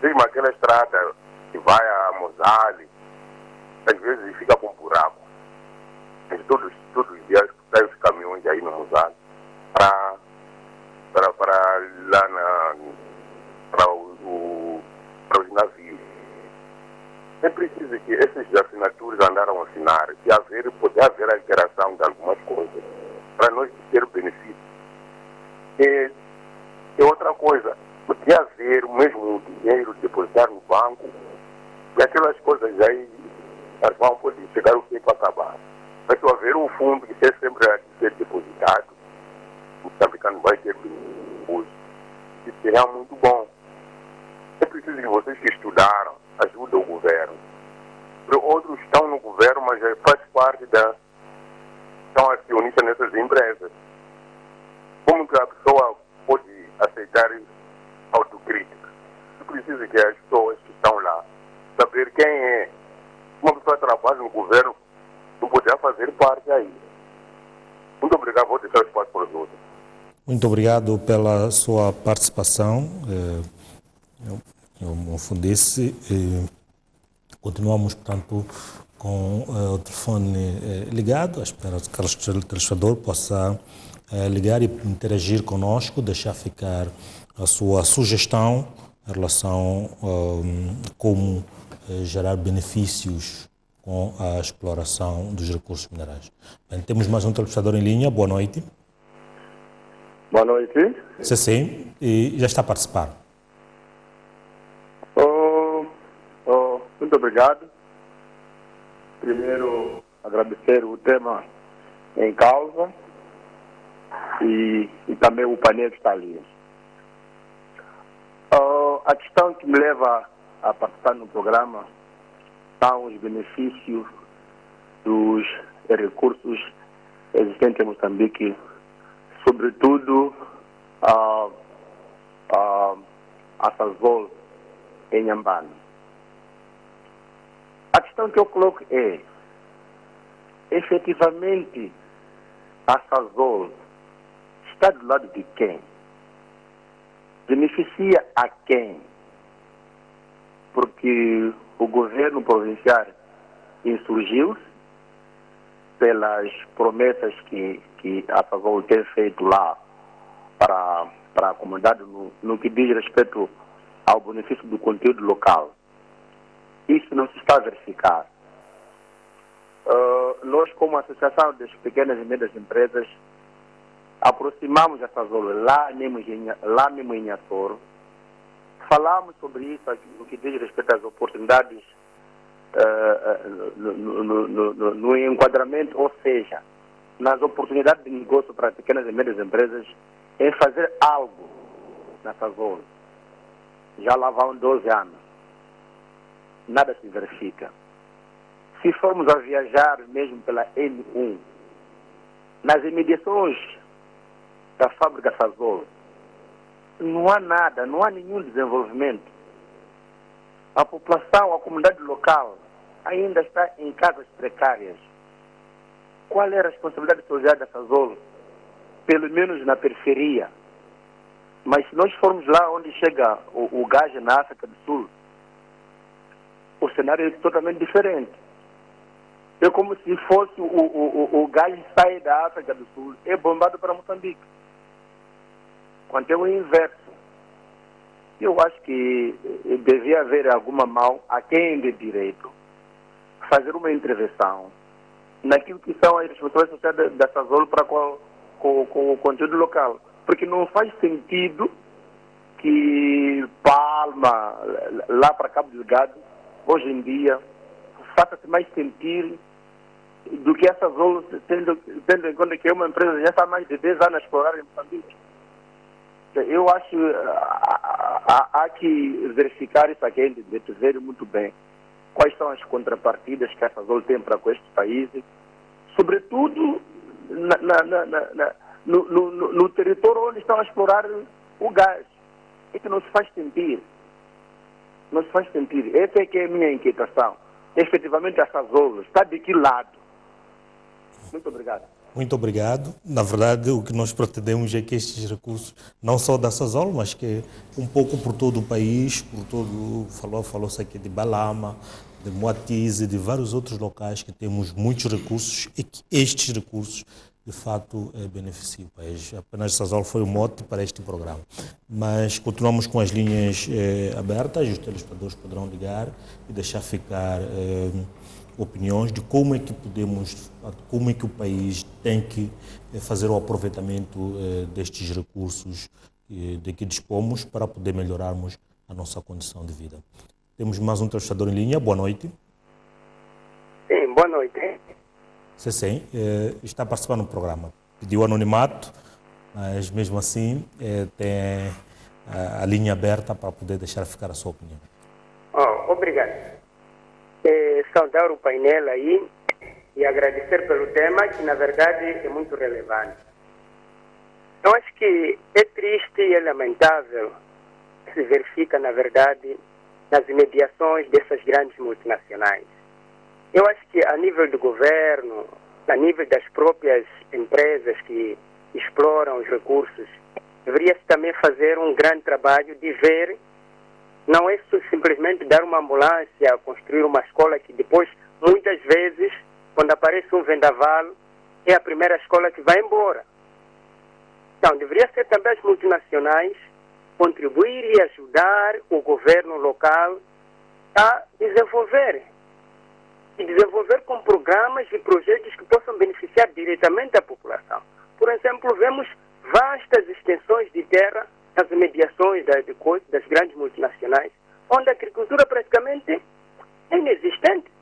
Mesmo aquela estrada que vai a Mozale, às vezes fica com buraco. Mas todos os dias saem os caminhões aí no Mozale para lá para os navios. É preciso que esses assinaturas andaram a assinar, poder haver a interação de algumas coisas, para nós ter benefício. E outra coisa, poder haver o mesmo dinheiro depositar no banco, e aquelas coisas aí, as vão poder chegar o tempo a acabar. Mas se haver um fundo que seja sempre a ser depositado, o moçambicano vai ter benefício hoje. Isso seria muito bom. É preciso que vocês que estudaram ajudem o governo. Outros estão no governo, mas já faz parte são acionistas nessas empresas. Como que a pessoa pode aceitar autocrítica? É preciso que as pessoas que estão lá saber quem é. Uma pessoa que trabalha no governo não poderá fazer parte aí. Muito obrigado, vou deixar o espaço para os outros. Muito obrigado pela sua participação. Eu Mufundice. Continuamos, portanto, com o telefone ligado, à espera que o telespectador possa ligar e interagir conosco, deixar ficar a sua sugestão em relação a como gerar benefícios com a exploração dos recursos minerais. Bem, temos mais um telespectador em linha, boa noite. Boa noite. Sim, e já está a participar. Muito obrigado. Primeiro, agradecer o tema em causa e também o painel que está ali. A questão que me leva a participar no programa são os benefícios dos recursos existentes em Moçambique, sobretudo a Sasol em Nhambane. A questão que eu coloco é, efetivamente, a Sasol está do lado de quem? Beneficia a quem? Porque o governo provincial insurgiu-se pelas promessas que a Sazol tem feito lá para a comunidade no que diz respeito ao benefício do conteúdo local. Isso não se está a verificar. Nós, como Associação das Pequenas e Médias Empresas, aproximamos a Sazol lá mesmo em Açor, falamos sobre isso aqui, no que diz respeito às oportunidades no enquadramento, ou seja, nas oportunidades de negócio para pequenas e médias empresas, em fazer algo na Sazol. Já lá vão 12 anos. Nada se verifica. Se formos a viajar mesmo pela N1, nas imediações da fábrica Sazol, não há nada, não há nenhum desenvolvimento. A população, a comunidade local, ainda está em casas precárias. Qual é a responsabilidade social da Sazol? Pelo menos na periferia. Mas se nós formos lá onde chega o gás na África do Sul, o cenário é totalmente diferente. É como se fosse o gás sai da África do Sul, é bombado para Moçambique. Quando é o inverso. Eu acho que devia haver alguma mão a quem de direito fazer uma intervenção naquilo que são as responsabilidades sociais da Sazol para com o conteúdo local. Porque não faz sentido que Palma, lá para Cabo Delgado, hoje em dia, faça-se mais sentir do que a Sazol, tendo em conta que é uma empresa que já está há mais de 10 anos a explorar em Moçambique. Eu acho que há que verificar isso aqui, de ver muito bem quais são as contrapartidas que a Sazol tem para com estes países, sobretudo no território onde estão a explorar o gás. É que não se faz sentir. Não se faz sentir. Essa é que é a minha inquietação. Efetivamente a Sazol está de que lado? Muito obrigado. Muito obrigado. Na verdade, o que nós pretendemos é que estes recursos, não só da Sazol, mas que um pouco por todo o país, falou-se aqui de Balama, de Moatize, de vários outros locais que temos muitos recursos e que estes recursos, de fato, beneficiam o país. Apenas Sazol foi o mote para este programa. Mas continuamos com as linhas abertas, os telespectadores poderão ligar e deixar ficar opiniões de como é que o país tem que fazer o aproveitamento destes recursos de que dispomos para poder melhorarmos a nossa condição de vida. Temos mais um telespectador em linha. Boa noite. Sim, boa noite. Sim, está participando do programa. Pediu anonimato, mas mesmo assim tem a linha aberta para poder deixar ficar a sua opinião. Obrigado. Saudar o painel aí e agradecer pelo tema, que na verdade é muito relevante. Eu acho que é triste e é lamentável que se verifica, na verdade, nas imediações dessas grandes multinacionais. Eu acho que a nível do governo, a nível das próprias empresas que exploram os recursos, deveria-se também fazer um grande trabalho de ver. Não é simplesmente dar uma ambulância, construir uma escola que depois, muitas vezes, quando aparece um vendaval, é a primeira escola que vai embora. Então, deveria ser também as multinacionais contribuir e ajudar o governo local a desenvolver. E desenvolver com programas e projetos que possam beneficiar diretamente a população. Por exemplo, vemos vastas extensões de terra nas imediações das grandes multinacionais, onde a agricultura praticamente é inexistente.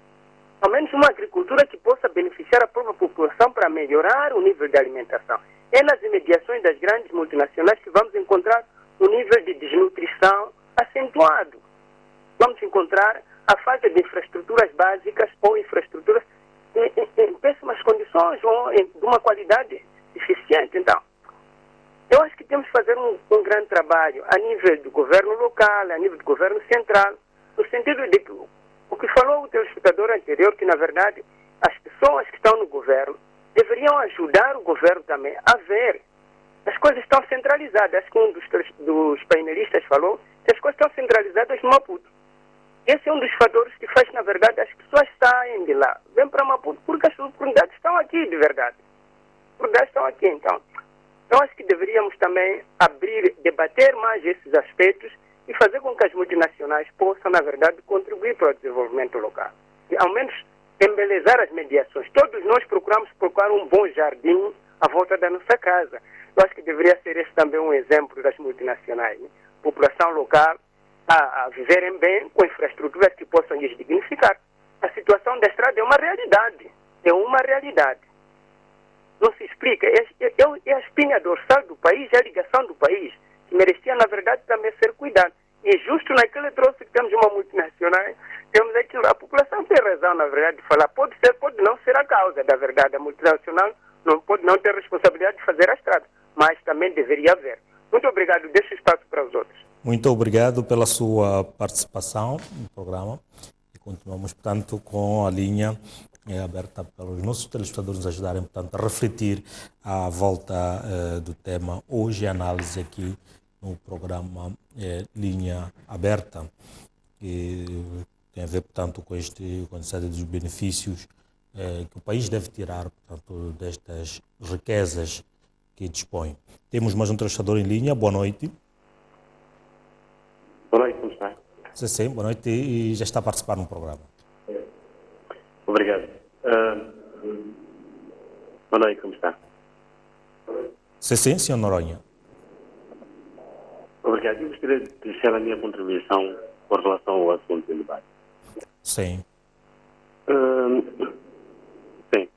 Ao menos uma agricultura que possa beneficiar a própria população para melhorar o nível de alimentação. É nas imediações das grandes multinacionais que vamos encontrar um nível de desnutrição acentuado. Vamos encontrar a falta de infraestruturas básicas ou infraestruturas em péssimas condições ou de uma qualidade deficiente. Então, eu acho que temos que fazer um grande trabalho a nível do governo local, a nível do governo central, no sentido de que o que falou o telespectador anterior, que na verdade as pessoas que estão no governo deveriam ajudar o governo também a ver. As coisas estão centralizadas. Acho que um dos painelistas falou que as coisas estão centralizadas no Maputo. Esse é um dos fatores que faz, na verdade, as pessoas saem de lá, vêm para Maputo, porque as oportunidades estão aqui, de verdade. As oportunidades estão aqui, então. Então, acho que deveríamos também abrir, debater mais esses aspectos e fazer com que as multinacionais possam, na verdade, contribuir para o desenvolvimento local. E, ao menos, embelezar as mediações. Todos nós procuramos procurar um bom jardim à volta da nossa casa. Eu acho que deveria ser esse também um exemplo das multinacionais, né? População local a viverem bem com infraestruturas que possam lhes dignificar. A situação da estrada é uma realidade. É uma realidade. Não se explica. É a espinha dorsal do país, é a ligação do país, que merecia, na verdade, também ser cuidada. E justo naquele troço que temos uma multinacional, temos aquilo. A população tem razão, na verdade, de falar. Pode ser, pode não ser a causa, da verdade. A multinacional não pode não ter responsabilidade de fazer a estrada, mas também deveria haver. Muito obrigado. Deixo espaço para os outros. Muito obrigado pela sua participação no programa. E continuamos, portanto, com a linha aberta para os nossos telespectadores nos ajudarem, portanto, a refletir à volta do tema. Hoje, a análise aqui no programa Linha Aberta, que tem a ver, portanto, com a série dos benefícios que o país deve tirar, portanto, destas riquezas que dispõe. Temos mais um telespectador em linha. Boa noite. Boa noite, como está? Sim, boa noite, e já está a participar no programa. Obrigado. Boa noite, como está? Sim, senhor Noronha. Obrigado. Eu gostaria de deixar a minha contribuição com relação ao assunto do debate. Sim. Sim.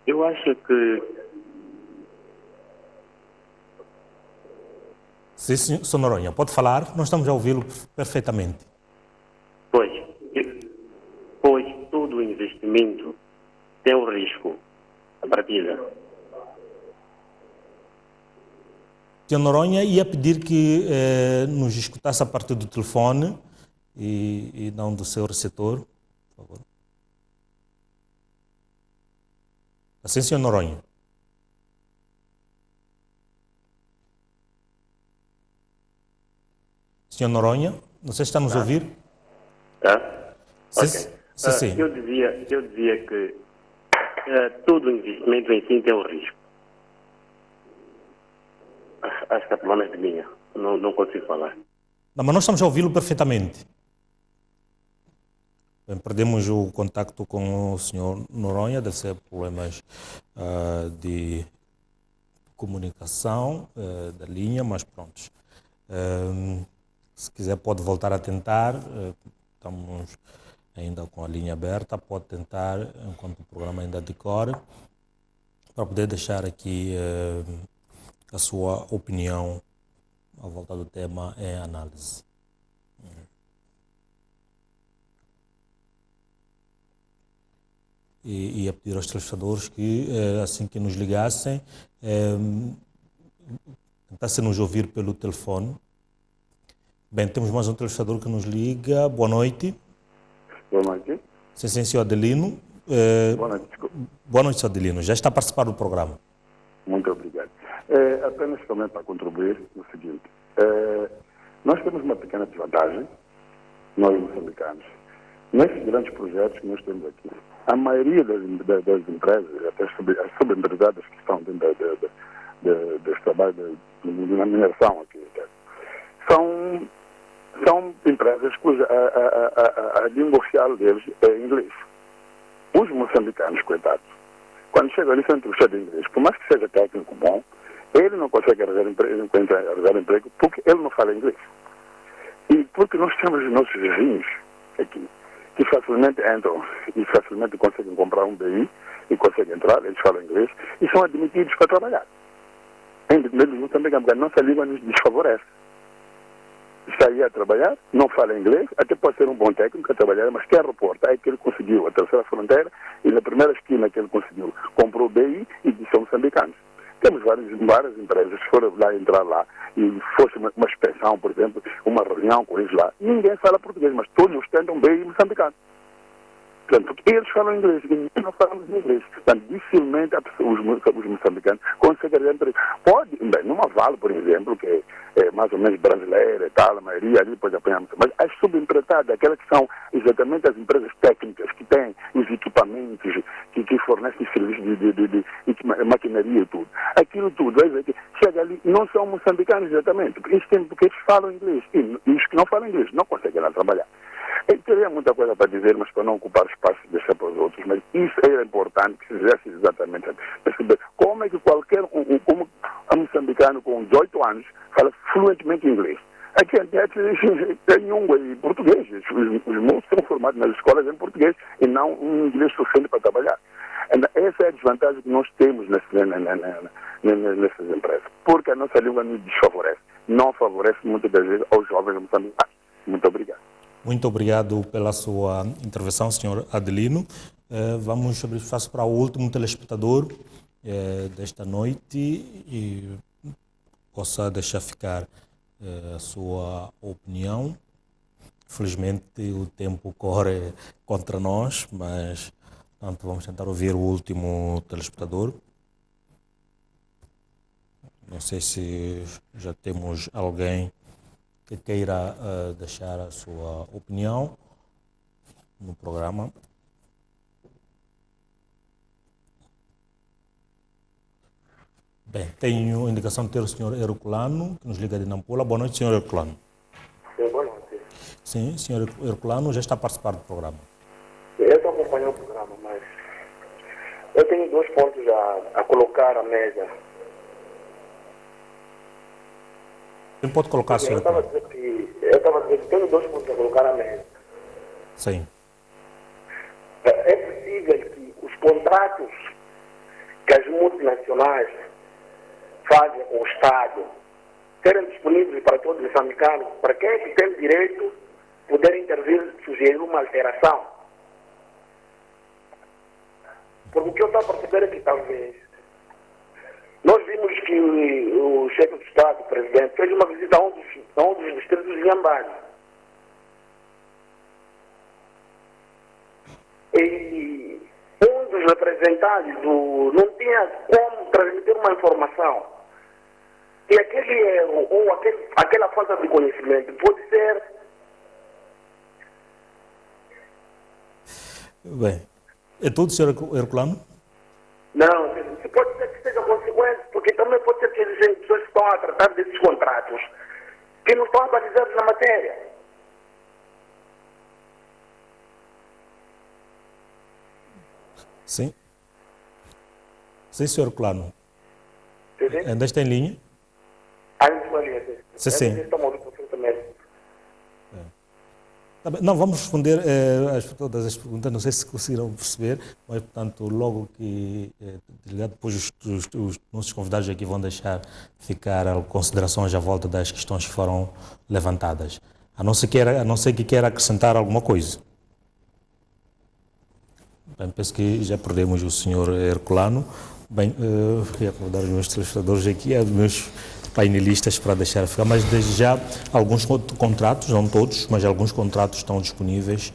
Eu acho que... Sim, senhor Noronha, pode falar, nós estamos a ouvi-lo perfeitamente. Pois todo investimento tem um risco, a partida. Senhor Noronha, ia pedir que nos escutasse a partir do telefone e não do seu receptor, por favor. Assim, senhor Noronha. Senhor Noronha, não sei se está nos a ouvir. Tá? Sim, sim. Eu dizia que todo investimento em si tem um risco. Acho que a palavra é de minha. Não consigo falar. Não, mas nós estamos a ouvi-lo perfeitamente. Bem, perdemos o contacto com o senhor Noronha, deve ser problemas de comunicação da linha, mas pronto. Se quiser pode voltar a tentar, estamos ainda com a linha aberta, pode tentar, enquanto o programa ainda decorre, para poder deixar aqui a sua opinião à volta do tema em análise. E ia pedir aos telespectadores que, assim que nos ligassem, tentassem nos ouvir pelo telefone. Bem, temos mais um telespectador que nos liga. Boa noite. Boa noite. Sim, senhor Adelino. Boa noite, desculpa. Boa noite, senhor Adelino. Já está a participar do programa. Muito obrigado. Apenas também para contribuir no seguinte. Nós temos uma pequena desvantagem, nós moçambicanos. Nesses grandes projetos que nós temos aqui, a maioria das empresas, até as subempregadas que estão dentro desse trabalho na mineração aqui, são empresas cuja a língua oficial deles é inglês. Os moçambicanos, coitados, quando chegam ali são entrevistados em inglês, por mais que seja técnico bom, ele não consegue arranjar emprego porque ele não fala inglês. E porque nós temos os nossos vizinhos aqui, que facilmente entram e facilmente conseguem comprar um BI e conseguem entrar, eles falam inglês, e são admitidos para trabalhar. Eles também, a nossa língua nos desfavorece. Está aí a trabalhar, não fala inglês, até pode ser um bom técnico a trabalhar, mas quer reportar é que ele conseguiu a terceira fronteira e na primeira esquina que ele conseguiu, comprou o BI e são moçambicanos. Temos várias empresas que foram lá entrar lá e fosse uma inspeção, por exemplo, uma reunião com eles lá. Ninguém fala português, mas todos tentam BI moçambicano. Portanto, porque eles falam inglês e nós não falamos inglês. Portanto, dificilmente os moçambicanos conseguem emprego. Pode, bem, numa Vale, por exemplo, que é mais ou menos brasileira e tal, a maioria ali pode apanhar, mas as subemprestadas, aquelas que são exatamente as empresas técnicas que têm os equipamentos, que fornecem serviços de maquinaria e tudo. Aquilo tudo, vai ver que chega ali, não são moçambicanos exatamente, porque eles falam inglês. E os que não falam inglês não conseguem lá trabalhar. Eu teria muita coisa para dizer, mas para não ocupar espaço, deixar para os outros. Mas isso era importante que se fizesse exatamente. Perceber como é que qualquer como um moçambicano com 18 anos fala fluentemente inglês. Aqui tem e português. Os moços são formados nas escolas em português e não um inglês suficiente para trabalhar. Essa é a desvantagem que nós temos nessas empresas. Porque a nossa língua nos desfavorece. Não favorece muitas das vezes aos jovens moçambicanos. Muito obrigado. Muito obrigado pela sua intervenção, Sr. Adelino. Vamos abrir espaço para o último telespectador desta noite e possa deixar ficar a sua opinião. Felizmente o tempo corre contra nós, mas portanto, vamos tentar ouvir o último telespectador. Não sei se já temos alguém que queira deixar a sua opinião no programa. Bem, tenho a indicação de ter o Sr. Herculano, que nos liga de Nampula. Boa noite, Sr. Herculano. Sim, boa noite. Sim, Sr. Herculano já está a participar do programa. Eu estou acompanhando o programa, mas eu tenho 2 pontos a colocar à mesa. Quem pode colocar, Sr. Herculano? Eu estava dizendo que tenho 2 pontos a colocar à mesa. Sim. É possível que os contratos que as multinacionais fazem com o Estado serem disponíveis para todos os moçambicanos, para quem é que tem direito poder intervir, sugerir uma alteração. Porque o que eu estou a perceber é que talvez nós vimos que o chefe do Estado, o presidente, fez uma visita a um dos distritos de Inhambane. E um dos representantes não tinha como transmitir uma informação. E aquele erro ou aquela falta de conhecimento pode ser... Bem, é tudo, Sr. Herculano? Não, pode ser que seja consequente, porque também pode ser que existem pessoas que estão a tratar desses contratos que não estão atualizados na matéria. Sim. Sim, Sr. Herculano. Ainda está em linha? Ainda estou ali. Sim, sim. Estão ouvindo perfeitamente. Não, vamos responder todas as perguntas, não sei se conseguiram perceber, mas, portanto, logo que depois os nossos convidados aqui vão deixar ficar considerações à volta das questões que foram levantadas. A não ser que queira acrescentar alguma coisa. Bem, penso que já perdemos o Sr. Herculano. Bem, queria convidar os meus telespectadores aqui, os meus painelistas para deixar ficar, mas desde já alguns contratos, não todos, mas alguns contratos estão disponíveis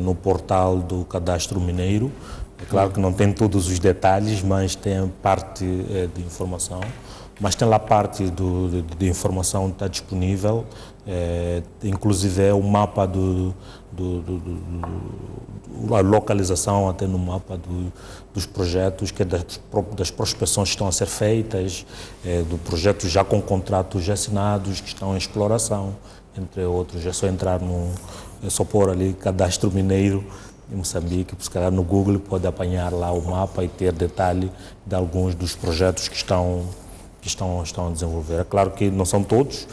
no portal do Cadastro Mineiro. É claro que não tem todos os detalhes, mas tem parte de informação. Mas tem lá parte de informação que está disponível, inclusive é o mapa a localização até no mapa dos projetos, que é das prospecções que estão a ser feitas, do projeto já com contratos assinados, que estão em exploração, entre outros. É só entrar é só pôr ali Cadastro Mineiro em Moçambique, se calhar no Google pode apanhar lá o mapa e ter detalhe de alguns dos projetos que estão a desenvolver. É claro que não são todos,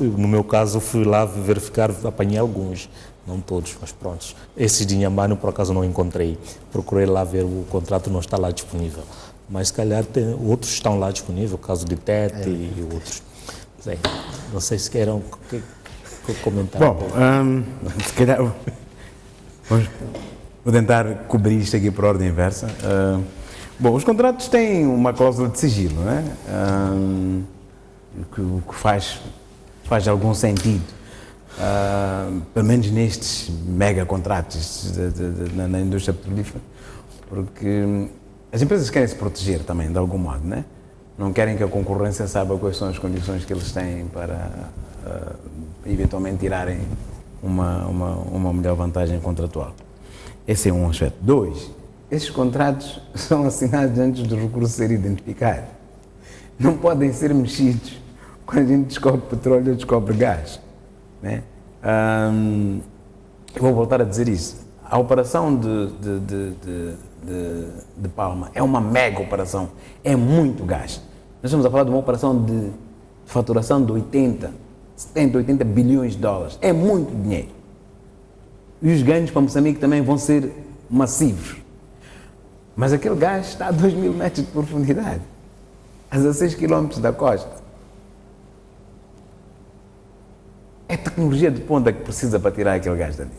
no meu caso fui lá verificar, apanhei alguns, não todos, mas pronto. Esses de Inhambane por acaso não encontrei, procurei lá ver, o contrato não está lá disponível, mas se calhar outros estão lá disponíveis, o caso de Tete e outros. Não sei se queiram comentar. Bom, se calhar vou tentar cobrir isto aqui por ordem inversa. Bom, os contratos têm uma cláusula de sigilo, não é? O que faz algum sentido. pelo menos nestes mega contratos na indústria petrolífera, porque as empresas querem se proteger também, de algum modo, né? Não querem que a concorrência saiba quais são as condições que eles têm para eventualmente tirarem uma melhor vantagem contratual. Esse é um aspecto. 2, esses contratos são assinados antes do recurso ser identificado. Não podem ser mexidos quando a gente descobre petróleo ou descobre gás, né? Eu vou voltar a dizer isso. A operação de Palma é uma mega operação, é muito gás. Nós estamos a falar de uma operação de faturação de 70, 80 bilhões de dólares. É muito dinheiro. E os ganhos para Moçambique também vão ser massivos. Mas aquele gás está a 2.000 metros de profundidade, a 16 quilómetros da costa. É tecnologia de ponta que precisa para tirar aquele gás dali.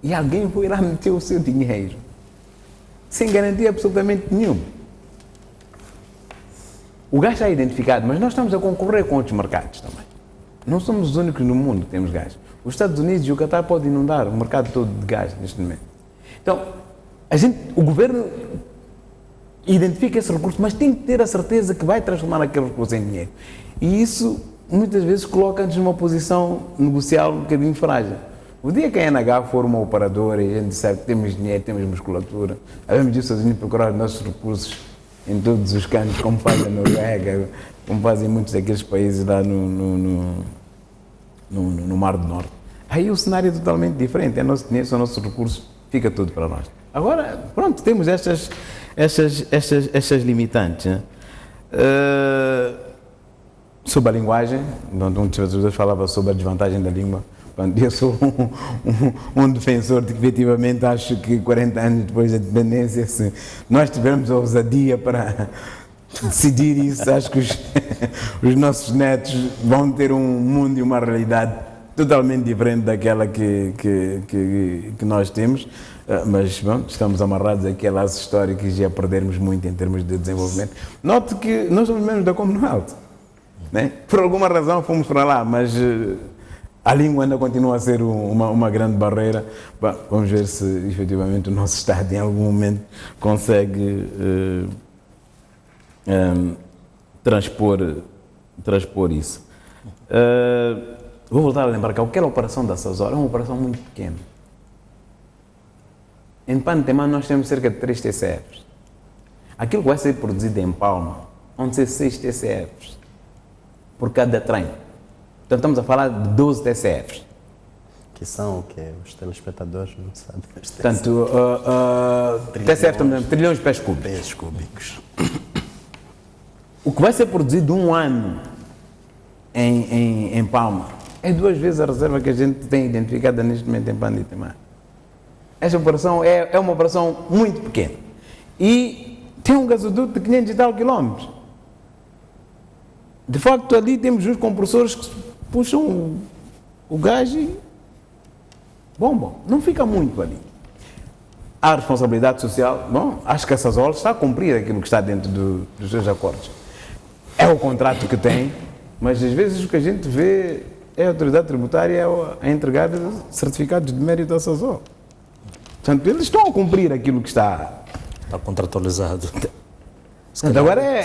E alguém foi lá meter o seu dinheiro, sem garantia absolutamente nenhuma. O gás está identificado, mas nós estamos a concorrer com outros mercados também. Não somos os únicos no mundo que temos gás. Os Estados Unidos e o Qatar podem inundar o mercado todo de gás neste momento. Então, o governo identifica esse recurso, mas tem que ter a certeza que vai transformar aquele recurso em dinheiro. E isso, muitas vezes, coloca-nos numa posição negocial um bocadinho frágil. O dia que a NH for uma operadora e a gente disser que temos dinheiro, temos musculatura, havemos de os Estados Unidos procurar os nossos recursos em todos os cantos, como faz a Noruega, como fazem muitos daqueles países lá no Mar do Norte. Aí o cenário é totalmente diferente, é nosso dinheiro, são nossos recursos, fica tudo para nós. Agora, pronto, temos estas limitantes. Né? Sobre a linguagem, um dos professores falava sobre a desvantagem da língua. Eu sou um defensor de que, efetivamente, acho que 40 anos depois da independência, se nós tivermos a ousadia para decidir isso, acho que os nossos netos vão ter um mundo e uma realidade totalmente diferente daquela que nós temos. Mas, bom, estamos amarrados aqui a laços históricos e a perdermos muito em termos de desenvolvimento. Note que nós somos membros da Commonwealth, né? Por alguma razão fomos para lá, mas a língua ainda continua a ser uma grande barreira. Bom, vamos ver se efetivamente o nosso Estado em algum momento consegue transpor isso. Vou voltar a lembrar que aquela operação da Sazol é uma operação muito pequena. Em Pantemã nós temos cerca de 3 TCFs. Aquilo que vai ser produzido em Palma vão ser 6 TCFs por cada trem. Então estamos a falar de 12 TCFs. Que são o quê? Os telespectadores não sabem. Portanto, TCF também, trilhões de pés cúbicos. O que vai ser produzido um ano em Palma é 2 vezes a reserva que a gente tem identificada neste momento em Pantemã. Esta operação é uma operação muito pequena e tem um gasoduto de 500 e tal quilómetros. De facto, ali temos uns compressores que puxam o gás e bom, não fica muito ali. A responsabilidade social, bom, acho que a Sazol está a cumprir aquilo que está dentro dos seus acordos. É o contrato que tem, mas às vezes o que a gente vê é a autoridade tributária a entregar certificados de mérito à Sazol. Portanto, eles estão a cumprir aquilo que está contratualizado. Se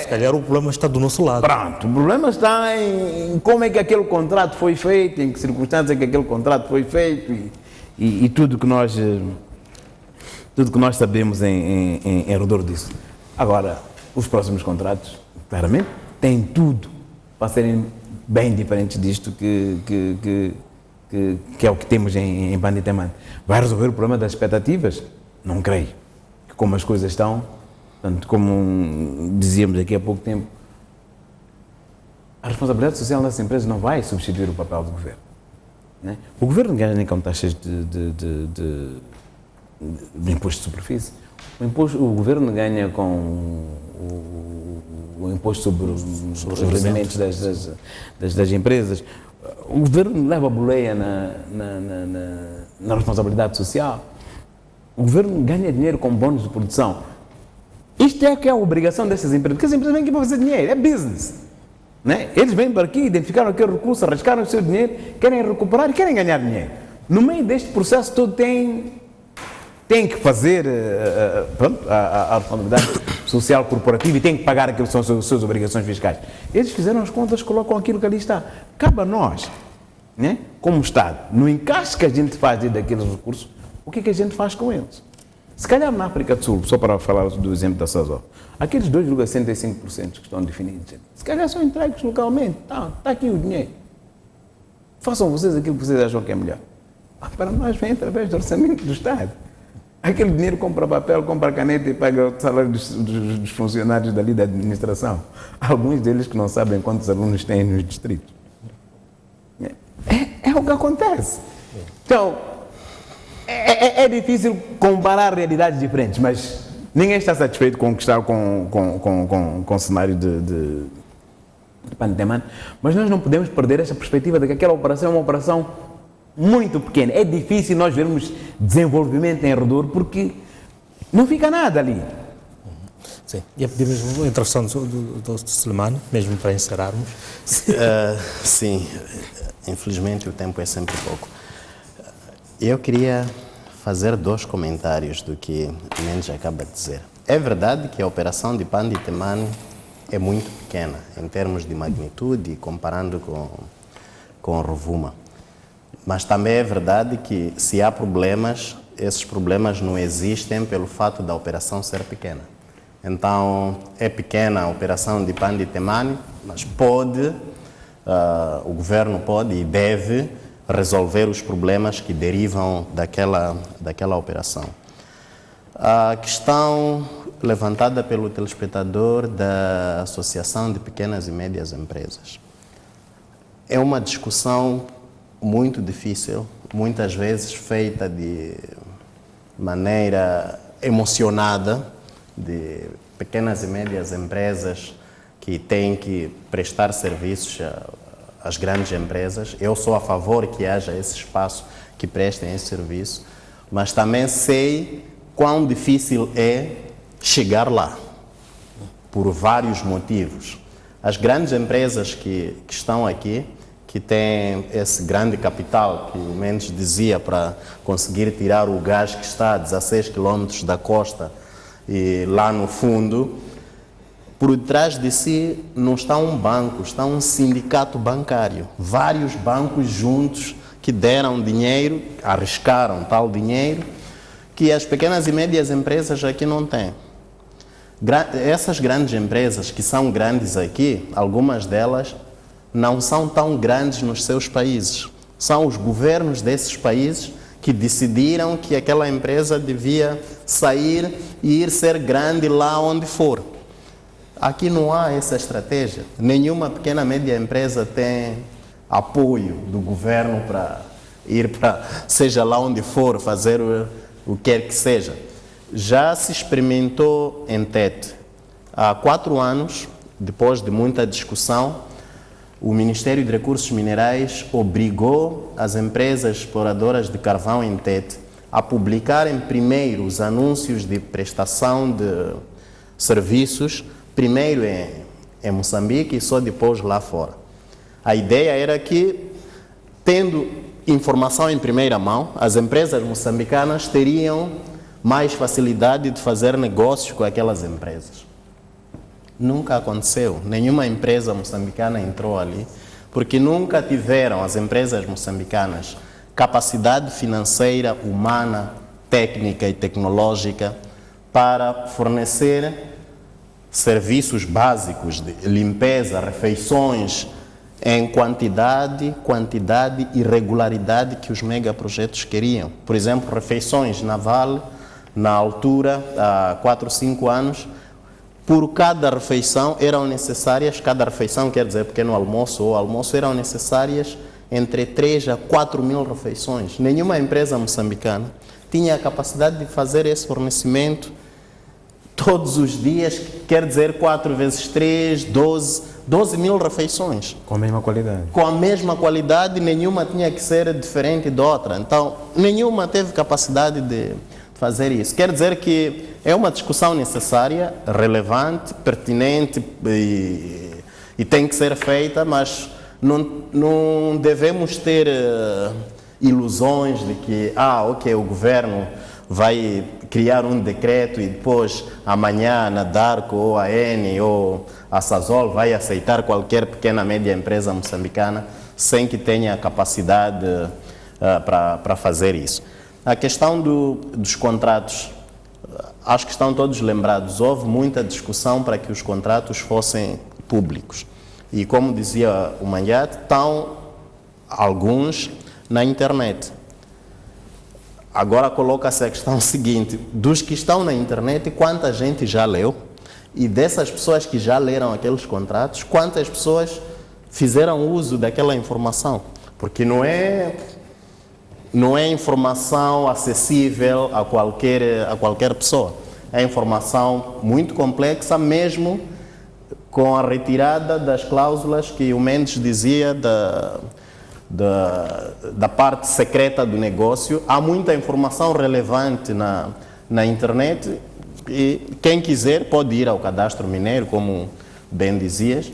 calhar o problema está do nosso lado. Pronto, o problema está em como é que aquele contrato foi feito, em que circunstâncias é que aquele contrato foi feito e tudo que nós sabemos em redor disso. Agora, os próximos contratos, claramente, têm tudo para serem bem diferentes disto que é o que temos em Pantemã. Vai resolver o problema das expectativas? Não creio. Que como as coisas estão, tanto como dizíamos aqui há pouco tempo, a responsabilidade social das empresas não vai substituir o papel do governo. Né? O governo ganha nem com taxas de imposto de superfície. O governo ganha com o imposto sobre os rendimentos das empresas. O governo leva a boleia na responsabilidade social. O governo ganha dinheiro com bónus de produção. Isto é que é a obrigação dessas empresas, porque as empresas vêm aqui para fazer dinheiro, é business. Né? Eles vêm para aqui, identificaram aquele recurso, arriscaram o seu dinheiro, querem recuperar e querem ganhar dinheiro. No meio deste processo todo tem que fazer a responsabilidade social corporativa e tem que pagar aquilo que são as suas obrigações fiscais. Eles fizeram as contas, colocam aquilo que ali está. Cabe a nós, né, como Estado, no encaixe que a gente faz daqueles recursos, o que a gente faz com eles? Se calhar na África do Sul, só para falar do exemplo da Sazol, aqueles 2,65% que estão definidos, se calhar são entregues localmente. Está aqui o dinheiro. Façam vocês aquilo que vocês acham que é melhor. Para nós vem através do orçamento do Estado. Aquele dinheiro compra papel, compra caneta e paga o salário dos funcionários dali da administração. Alguns deles que não sabem quantos alunos têm nos distritos. É o que acontece. Então, é difícil comparar realidades diferentes, mas ninguém está satisfeito com o que está com o cenário de Panteman, mas nós não podemos perder essa perspectiva de que aquela operação é uma operação muito pequena. É difícil nós vermos desenvolvimento em redor porque não fica nada ali. Sim, e a pedir mesmo a introdução do Sulemani, mesmo para encerrarmos. Sim, infelizmente o tempo é sempre pouco. Eu queria fazer 2 comentários do que Mendes acaba de dizer. É verdade que a operação de Panditemane é muito pequena, em termos de magnitude, comparando com Rovuma. Mas também é verdade que, se há problemas, esses problemas não existem pelo fato da operação ser pequena. Então, é pequena a operação de Panditemane, mas o governo pode e deve resolver os problemas que derivam daquela operação. A questão levantada pelo telespectador da Associação de Pequenas e Médias Empresas é uma discussão muito difícil, muitas vezes feita de maneira emocionada, de pequenas e médias empresas que têm que prestar serviços às grandes empresas. Eu sou a favor que haja esse espaço que prestem esse serviço, mas também sei quão difícil é chegar lá, por vários motivos. As grandes empresas que estão aqui, que têm esse grande capital que o Mendes dizia para conseguir tirar o gás que está a 16 quilômetros da costa e lá no fundo, por trás de si não está um banco, está um sindicato bancário. Vários bancos juntos que deram dinheiro, arriscaram tal dinheiro, que as pequenas e médias empresas aqui não têm. Essas grandes empresas que são grandes aqui, algumas delas não são tão grandes nos seus países. São os governos desses países que decidiram que aquela empresa devia sair e ir ser grande lá onde for. Aqui não há essa estratégia. Nenhuma pequena e média empresa tem apoio do governo para ir para, seja lá onde for, fazer o que quer que seja. Já se experimentou em Tete. Há 4 anos, depois de muita discussão, o Ministério de Recursos Minerais obrigou as empresas exploradoras de carvão em Tete a publicarem primeiro os anúncios de prestação de serviços, primeiro em Moçambique e só depois lá fora. A ideia era que, tendo informação em primeira mão, as empresas moçambicanas teriam mais facilidade de fazer negócios com aquelas empresas. Nunca aconteceu. Nenhuma empresa moçambicana entrou ali, porque nunca tiveram as empresas moçambicanas capacidade financeira, humana, técnica e tecnológica para fornecer serviços básicos de limpeza, refeições em quantidade e regularidade que os megaprojetos queriam. Por exemplo, refeições na Vale, na altura, há 4 ou 5 anos, por cada refeição eram necessárias, cada refeição quer dizer pequeno almoço ou almoço, eram necessárias entre 3 a 4 mil refeições. Nenhuma empresa moçambicana tinha a capacidade de fazer esse fornecimento todos os dias, quer dizer 4 vezes 3, 12 mil refeições. Com a mesma qualidade. Com a mesma qualidade, nenhuma tinha que ser diferente da outra. Então, nenhuma teve capacidade de fazer isso. Quer dizer que é uma discussão necessária, relevante, pertinente e e tem que ser feita, mas não devemos ter ilusões de que, ok, o governo vai criar um decreto e depois amanhã a Nadarco ou a Eni ou a Sasol vai aceitar qualquer pequena média empresa moçambicana sem que tenha capacidade para fazer isso. A questão dos contratos, acho que estão todos lembrados, houve muita discussão para que os contratos fossem públicos. E como dizia o Manhate, estão alguns na internet. Agora coloca-se a questão seguinte, dos que estão na internet, quanta gente já leu? E dessas pessoas que já leram aqueles contratos, quantas pessoas fizeram uso daquela informação? Porque não é informação acessível a qualquer pessoa. É informação muito complexa, mesmo com a retirada das cláusulas que o Mendes dizia da parte secreta do negócio. Há muita informação relevante na internet e quem quiser pode ir ao cadastro mineiro, como bem dizias,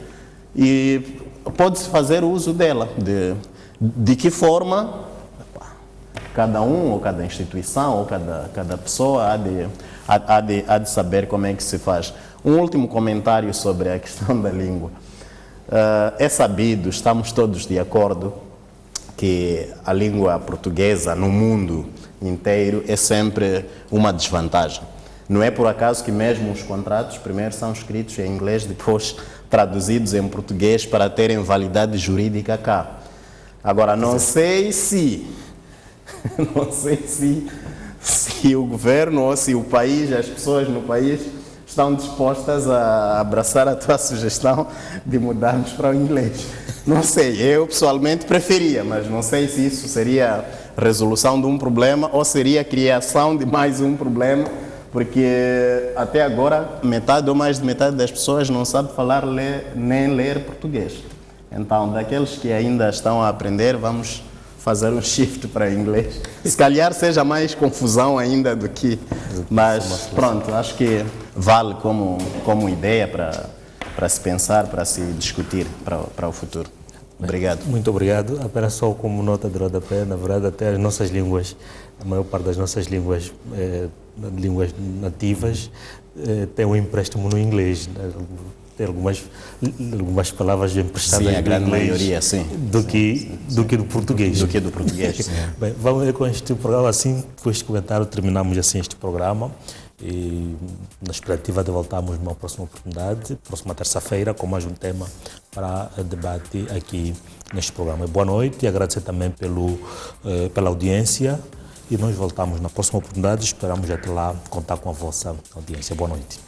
e pode-se fazer uso dela. De que forma cada um, ou cada instituição, ou cada pessoa há de saber como é que se faz. Um último comentário sobre a questão da língua. É sabido, estamos todos de acordo, que a língua portuguesa no mundo inteiro é sempre uma desvantagem. Não é por acaso que mesmo os contratos primeiro são escritos em inglês, depois traduzidos em português para terem validade jurídica cá. Agora, não sei se o governo ou se o país, as pessoas no país estão dispostas a abraçar a tua sugestão de mudarmos para o inglês. Não sei, eu pessoalmente preferia, mas não sei se isso seria resolução de um problema ou seria criação de mais um problema, porque até agora metade ou mais de metade das pessoas não sabe falar nem ler português. Então, daqueles que ainda estão a aprender, vamos fazer um shift para inglês. Se calhar seja mais confusão ainda do que... Mas pronto, acho que vale como ideia para se pensar, para se discutir para o futuro. Obrigado. Muito obrigado. Apenas só como nota de rodapé, na verdade, até as nossas línguas, a maior parte das nossas línguas, línguas nativas, tem um empréstimo no inglês. Tem algumas palavras emprestadas sim, a grande maioria, sim. Do que do português. Do que do português. Bem, vamos ver com este programa assim, depois de comentário, terminamos assim este programa. E na expectativa de voltarmos numa próxima oportunidade, próxima terça-feira, com mais um tema para debate aqui neste programa. Boa noite e agradecer também pela audiência e nós voltamos na próxima oportunidade. Esperamos até lá contar com a vossa audiência. Boa noite.